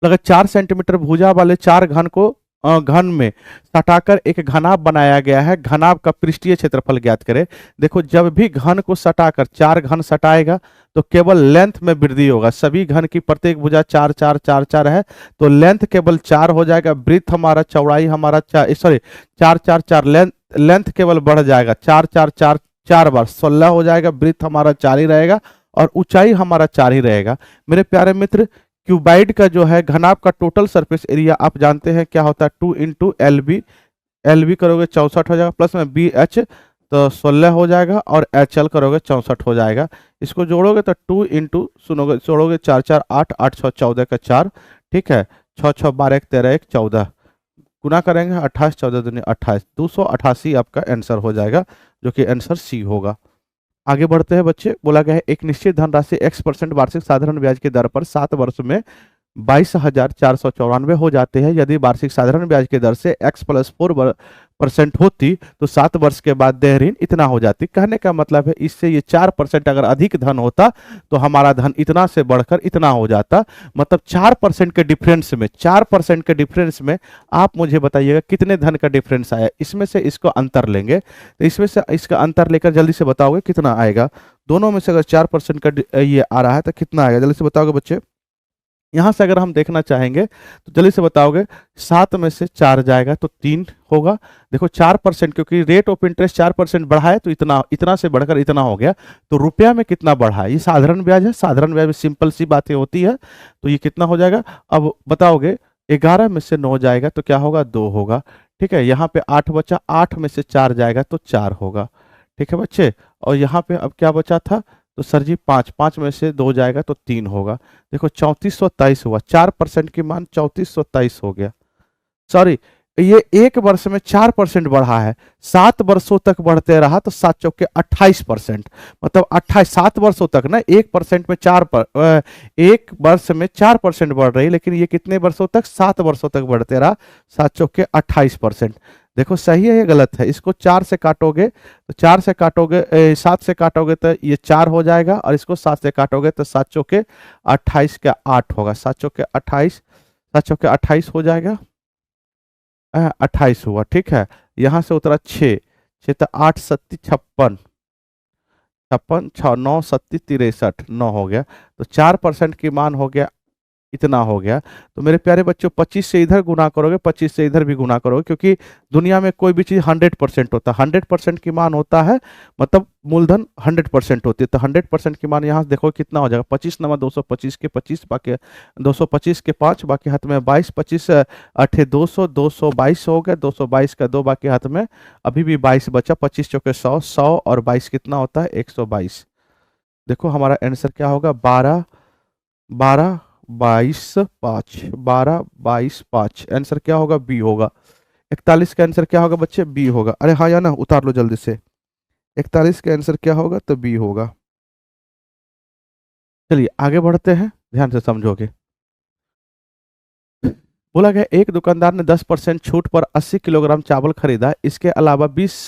अगर 4 सेंटीमीटर भुजा वाले 4 घन को घन में सटाकर एक घनाभ बनाया गया है, घनाभ का पृष्ठीय क्षेत्रफल ज्ञात करें। देखो, जब भी घन को सटाकर 4 घन सटाएगा तो केवल लेंथ में वृद्धि होगा। सभी घन की प्रत्येक भुजा 4 4 4 4 है, तो लेंथ केवल 4 हो जाएगा। वृत्त हमारा, चौड़ाई हमारा 4 4 4 4, लेंथ केवल बढ़ जाएगा 4 4 4 4 बार 16 हो जाएगा। वृत्त हमारा 4 ही रहेगा और ऊंचाई हमारा 4 ही रहेगा। मेरे प्यारे मित्र, क्यूबाइड का जो है घनाभ का टोटल सरफेस एरिया आप जानते हैं क्या होता है, 2 इंटू एल बी करोगे 64 हो जाएगा, प्लस में बी एच तो 16 हो जाएगा, और एच एल करोगे 64 हो जाएगा। इसको जोड़ोगे तो 2 इंटू सुनोगे जोड़ोगे 4 4 8 8 6 14 का 4, ठीक है, 6 6 12 1 13 1 14, गुना करेंगे 28 14 दूनी 28, 288 आपका आंसर हो जाएगा, जो कि आंसर सी होगा। आगे बढ़ते हैं बच्चे। बोला गया है एक निश्चित धनराशि x% वार्षिक साधारण ब्याज की दर पर 7 वर्ष में 22,494 हो जाते हैं। यदि वार्षिक साधारण ब्याज की दर से x + 4% होती तो 7 वर्ष के बाद देय ऋण इतना हो जाती। कहने का मतलब है इससे ये 4% अगर अधिक धन होता तो हमारा धन इतना से बढ़कर इतना हो जाता। मतलब 4% के डिफरेंस में, 4% के डिफरेंस में आप मुझे बताइएगा कितने धन का डिफरेंस आया। इसमें से इसको अंतर लेंगे, तो इसमें से इसका अंतर लेकर जल्दी से बताओगे कितना आएगा। दोनों में से अगर 4% का ये आ रहा है तो कितना आएगा, जल्दी से बताओगे बच्चे। यहाँ से अगर हम देखना चाहेंगे तो जल्दी से बताओगे, 7 में से 4 जाएगा तो 3 होगा। देखो 4%, क्योंकि रेट ऑफ इंटरेस्ट 4% बढ़ा है तो इतना से बढ़कर इतना हो गया। तो रुपया में कितना बढ़ा है, ये साधारण ब्याज है, साधारण ब्याज में सिंपल सी बातें होती है। तो ये कितना हो जाएगा, अब बताओगे 11 में से 9 जाएगा तो क्या होगा, 2 होगा। ठीक है, यहाँ पे 8 बचा, 8 में से 4 जाएगा तो 4 होगा। ठीक है बच्चे, और यहाँ पे अब क्या बचा था, तो सर जी 5 में से 2 जाएगा तो 3 होगा। देखो 3423 हुआ, 4% की मान 3423 हो गया। सॉरी, ये एक वर्ष में 4% बढ़ा है, 7 वर्षों तक बढ़ते रहा तो 7 चौके 28%, मतलब 7 वर्षों तक ना, 1% में 1 वर्ष में 4% बढ़ रही, लेकिन ये कितने वर्षों तक, 7 वर्षों तक बढ़ते रहा, 7 चौके 28%। देखो सही है या गलत है? इसको 4 से काटोगे तो 4 से काटोगे 7 से काटोगे तो ये 4 हो जाएगा, और इसको 7 से काटोगे तो 7 चौके 28 का 8 होगा। 7 चौके 28, 7 चौके 28 हो जाएगा, 28 हुआ। ठीक है, यहाँ से उतरा 6, 6 तो 8 सत्ती 56, 56 6 9 सत्ती 63, 9 हो गया। तो 4% की मान हो गया, इतना हो गया। तो मेरे प्यारे बच्चों 25 से इधर गुना करोगे, 25 से इधर भी गुना करोगे, क्योंकि दुनिया में कोई भी चीज़ 100% होता है। 100% की मान होता है, मतलब मूलधन 100% होती है। तो 100% की मान यहाँ से देखो कितना हो जाएगा, 25 नमा 225 के 25, बाकी 225 के 5, बाकी हाथ में 22, 25 8 200, 222 हो गया, 222 का 2 बाकी हाथ में अभी भी 22 बचा। 25 चौके 100, 100 और 22 कितना होता है, 122। देखो हमारा आंसर क्या होगा, 12 12 22 5, 12 22 5। आंसर क्या होगा, बी होगा। 41 का आंसर क्या होगा बच्चे, बी होगा। अरे हाँ या ना, उतार लो जल्दी से। 41 का आंसर क्या होगा, तो बी होगा। चलिए आगे बढ़ते हैं, ध्यान से समझोगे। बोला गया एक दुकानदार ने 10% छूट पर 80 किलोग्राम चावल खरीदा, इसके अलावा 20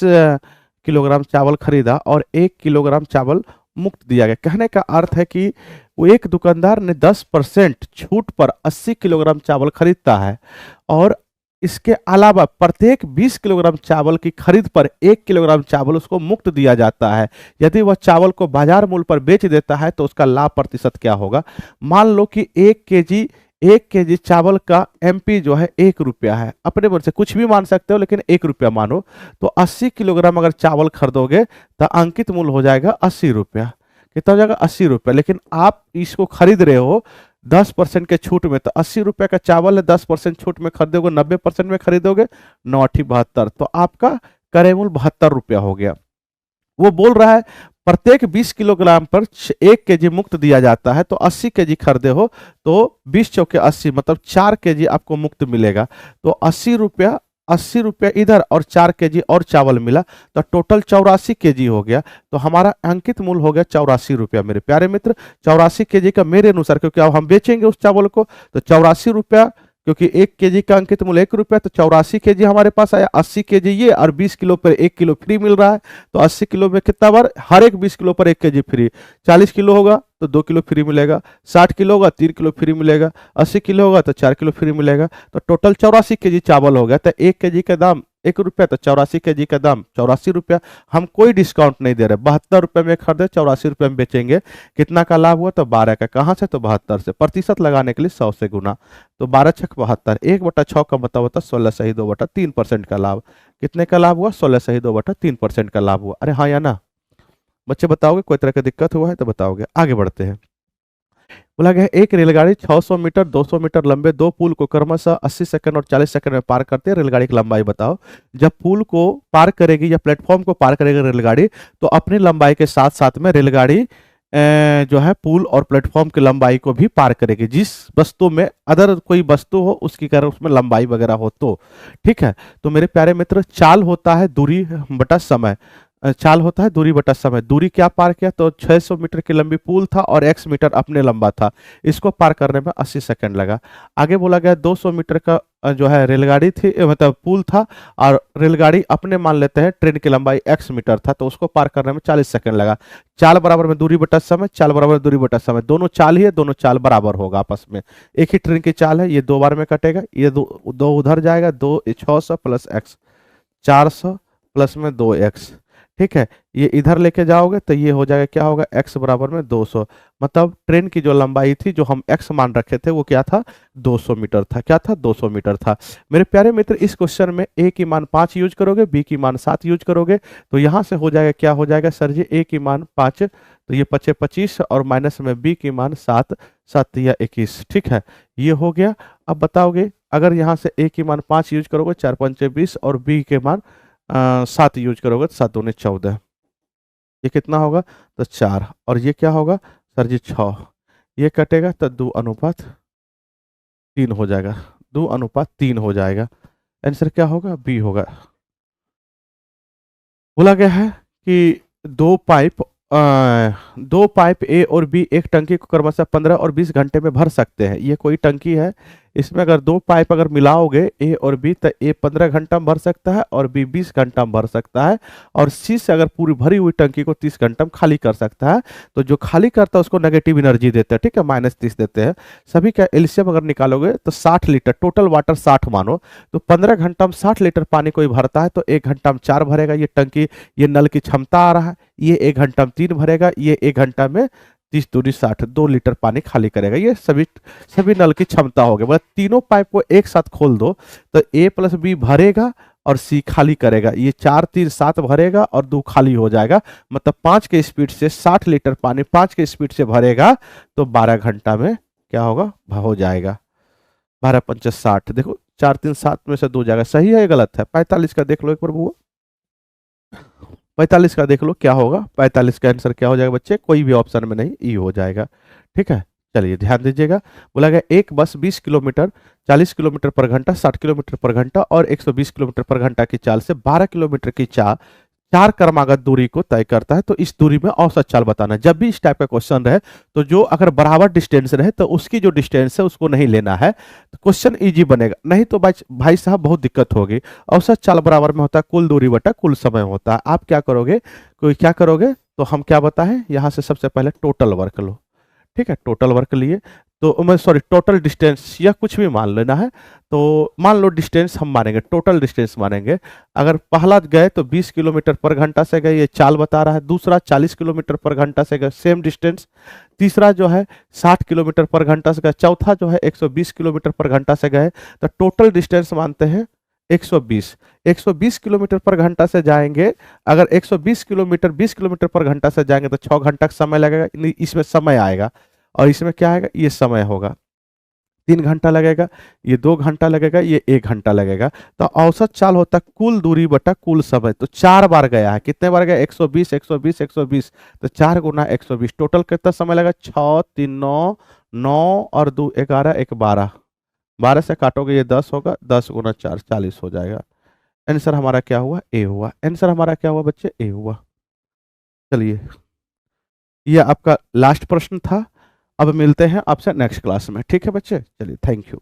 किलोग्राम चावल खरीदा और 1 किलोग्राम चावल मुफ्त दिया गया। कहने का अर्थ है कि वो एक दुकानदार ने 10% छूट पर 80 किलोग्राम चावल खरीदता है, और इसके अलावा प्रत्येक 20 किलोग्राम चावल की खरीद पर 1 किलोग्राम चावल उसको मुफ्त दिया जाता है। यदि वह चावल को बाजार मूल्य पर बेच देता है तो उसका लाभ प्रतिशत क्या होगा। मान लो कि 1 केजी चावल का एमपी जो है 1 रुपया है, अपने मन से कुछ भी मान सकते हो लेकिन 1 रुपया मानो। तो 80 किलोग्राम अगर चावल खरीदोगे तो अंकित मूल्य हो जाएगा 80 रुपया। कितना हो जाएगा, 80 रुपया। लेकिन आप इसको खरीद रहे हो 10% के छूट में, तो 80 रुपये का चावल है, 10% छूट में खरीदोगे, 90% में खरीदोगे, 9 8 72, तो आपका क्रय मूल्य 72 रुपया हो गया। वो बोल रहा है प्रत्येक 20 किलोग्राम पर 1 केजी मुफ्त दिया जाता है, तो 80 केजी खरीदे हो तो 20 चौके 80, मतलब 4 केजी आपको मुफ्त मिलेगा। तो 80 रुपया इधर और 4 केजी और चावल मिला, तो टोटल 84 केजी हो गया। तो हमारा अंकित मूल्य हो गया 84 रुपया। मेरे प्यारे मित्र 84 केजी का मेरे अनुसार, क्योंकि अब हम बेचेंगे उस चावल को, तो 84 रुपया, क्योंकि 1 केजी का अंकित मूल्य 1 रुपया, तो 84 केजी हमारे पास आया। 80 केजी ये, और 20 किलो पर 1 किलो फ्री मिल रहा है, तो 80 किलो में कितना बार, हर एक 20 किलो पर 1 केजी फ्री। 40 किलो होगा तो 2 किलो फ्री मिलेगा, 60 किलो होगा 3 किलो फ्री मिलेगा, 80 किलो होगा तो 4 किलो फ्री मिलेगा। तो टोटल 84 केजी चावल हो गया। तो 1 केजी का दाम 1 रुपया, तो 84 केजी का दाम 84 रुपया। हम कोई डिस्काउंट नहीं दे रहे, 72 रुपये में खरीदे, 84 रुपये में बेचेंगे। कितना का लाभ हुआ, तो 12 का। कहाँ से, तो 72 से। प्रतिशत लगाने के लिए 100 से गुना, तो 12 छक 72, 1/6 का मतलब होता 16 सही 2/3% का लाभ। कितने का लाभ हुआ, 16 सही 2/3% का लाभ हुआ। अरे हाँ या ना बच्चे, बताओगे कोई तरह की दिक्कत हुआ है तो बताओगे। आगे बढ़ते हैं। बोला गया एक रेलगाड़ी 600 मीटर 200 मीटर लंबे दो पुल को क्रमशः 80 सेकंड और 40 सेकंड में पार करते हैं। रेलगाड़ी की लंबाई बताओ। जब पुल को पार करेगी या प्लेटफॉर्म को पार करेगी रेलगाड़ी, तो अपनी लंबाई के साथ साथ में रेलगाड़ी जो है पुल और प्लेटफॉर्म की लंबाई को भी पार करेगी। जिस वस्तु में अदर कोई वस्तु हो उसकी कारण उसमें लंबाई वगैरह हो तो, ठीक है। तो मेरे प्यारे मित्र, चाल होता है दूरी बटा समय। चाल होता है दूरी बटा समय। दूरी क्या पार किया, तो 600 मीटर की लंबी पुल था और x मीटर अपने लंबा था। इसको पार करने में 80 सेकंड लगा। आगे बोला गया 200 मीटर का जो है रेलगाड़ी थी, मतलब पुल था, और रेलगाड़ी अपने मान लेते हैं ट्रेन की लंबाई x मीटर था, तो उसको पार करने में 40 सेकंड लगा। चाल बराबर में दूरी बटा समय, चाल बराबर में दूरी बटा समय। दोनों चाल ही है, दोनों चाल बराबर होगा आपस में। एक ही ट्रेन की चाल है, ये 2 बार में कटेगा, ये दो उधर जाएगा, 600 प्लस x 400 प्लस में 2x, ठीक है। ये इधर लेके जाओगे तो ये हो जाएगा, क्या होगा, x बराबर में 200। मतलब ट्रेन की जो लंबाई थी, जो हम x मान रखे थे, वो क्या था, 200 मीटर था। क्या था, 200 मीटर था। मेरे प्यारे मित्र, इस क्वेश्चन में a की मान 5 यूज करोगे, b की मान 7 यूज करोगे, तो यहाँ से हो जाएगा, क्या हो जाएगा सर जी, a की मान 5, तो ये 5 25 और माइनस में b की मान 7, 7 या 21, ठीक है। ये हो गया। अब बताओगे, अगर यहाँ से a की मान 5 यूज करोगे, 4 5 20, और b के मान 7 यूज करोगे तो 7 दूनी 14, ये कितना होगा, तो 4, और ये क्या होगा सर जी 6, ये कटेगा तो 2:3 हो जाएगा, 2:3 हो जाएगा। आंसर क्या होगा, बी होगा। बोला गया है कि दो पाइप ए और बी एक टंकी को क्रमशः 15 और 20 घंटे में भर सकते हैं। ये कोई टंकी है, इसमें अगर दो पाइप अगर मिलाओगे ए और बी, तो ए 15 घंटा में भर सकता है और बी 20 घंटा में भर सकता है, और सी से अगर पूरी भरी हुई टंकी को 30 घंटा में खाली कर सकता है। तो जो खाली करता है उसको नेगेटिव एनर्जी देते हैं, ठीक है, -30 देते हैं। सभी का एलसीएम अगर निकालोगे तो 60 लीटर, टोटल वाटर 60 मानो, तो 15 घंटा में 60 लीटर पानी कोई भरता है, तो 1 घंटा में 4 भरेगा ये टंकी। ये नल की क्षमता आ रहा है, ये 1 घंटा में 3 भरेगा, ये 1 घंटा में 30 दूनी 60, 2 लीटर पानी खाली करेगा। ये सभी नल की क्षमता हो गई। मतलब तीनों पाइप को एक साथ खोल दो तो ए प्लस बी भरेगा और सी खाली करेगा। ये 4 3 7 भरेगा और 2 खाली हो जाएगा। मतलब 5 के स्पीड से 60 लीटर पानी 5 के स्पीड से भरेगा तो 12 घंटा में क्या होगा, हो जाएगा। 12 5 60, देखो 4 3 7 में से 2 जाएगा। सही है या गलत है? 45 का देख लो एक बार बुआ, 45 का देख लो क्या होगा। 45 का आंसर क्या हो जाएगा बच्चे? कोई भी ऑप्शन में नहीं, ई हो जाएगा। ठीक है, चलिए ध्यान दीजिएगा। बोला गया एक बस 20 किलोमीटर 40 किलोमीटर पर घंटा 60 किलोमीटर पर घंटा और 120 किलोमीटर पर घंटा की चाल से 12 किलोमीटर की चार क्रमागत दूरी को तय करता है। तो इस दूरी में औसत चाल बताना है। जब भी इस टाइप का क्वेश्चन रहे तो जो अगर बराबर डिस्टेंस रहे तो उसकी जो डिस्टेंस है उसको नहीं लेना है, तो क्वेश्चन इजी बनेगा। नहीं तो भाई साहब बहुत दिक्कत होगी। औसत चाल बराबर में होता है कुल दूरी बटा कुल समय होता है। आप क्या करोगे, क्या करोगे, तो हम क्या बताएं, यहाँ से सबसे पहले टोटल वर्क लो। ठीक है, टोटल वर्क लिए तो मैं सॉरी टोटल डिस्टेंस या कुछ भी मान लेना है। तो मान लो डिस्टेंस हम मानेंगे, टोटल डिस्टेंस मानेंगे। अगर पहला गए तो 20 किलोमीटर पर घंटा से गए, ये चाल बता रहा है। दूसरा 40 किलोमीटर पर घंटा से गए, सेम डिस्टेंस। तीसरा जो है 60 किलोमीटर पर घंटा से गए। चौथा जो है 120 किलोमीटर पर घंटा से गए। तो टोटल डिस्टेंस मानते हैं 120 किलोमीटर पर घंटा से जाएंगे। अगर 120 किलोमीटर 20 किलोमीटर पर घंटा से जाएंगे तो 6 घंटा का समय लगेगा। इसमें समय आएगा और इसमें क्या आएगा, ये समय होगा। 3 घंटा लगेगा, ये 2 घंटा लगेगा, ये 1 घंटा लगेगा। तो औसत चाल होता है कुल दूरी बटा कुल समय। तो 4 बार गया है, कितने बार गया, 120 120 120। तो 4 गुना 120, टोटल कितना समय लगेगा, 6 3 9 9 और 2 11 1 12। 12 से काटोगे ये 10 होगा, 10 गुना 4 40 हो जाएगा। आंसर हमारा क्या हुआ, ए हुआ। आंसर हमारा क्या हुआ बच्चे, ए हुआ। चलिए, ये आपका लास्ट प्रश्न था। अब मिलते हैं आपसे नेक्स्ट क्लास में। ठीक है बच्चे, चलिए, थैंक यू।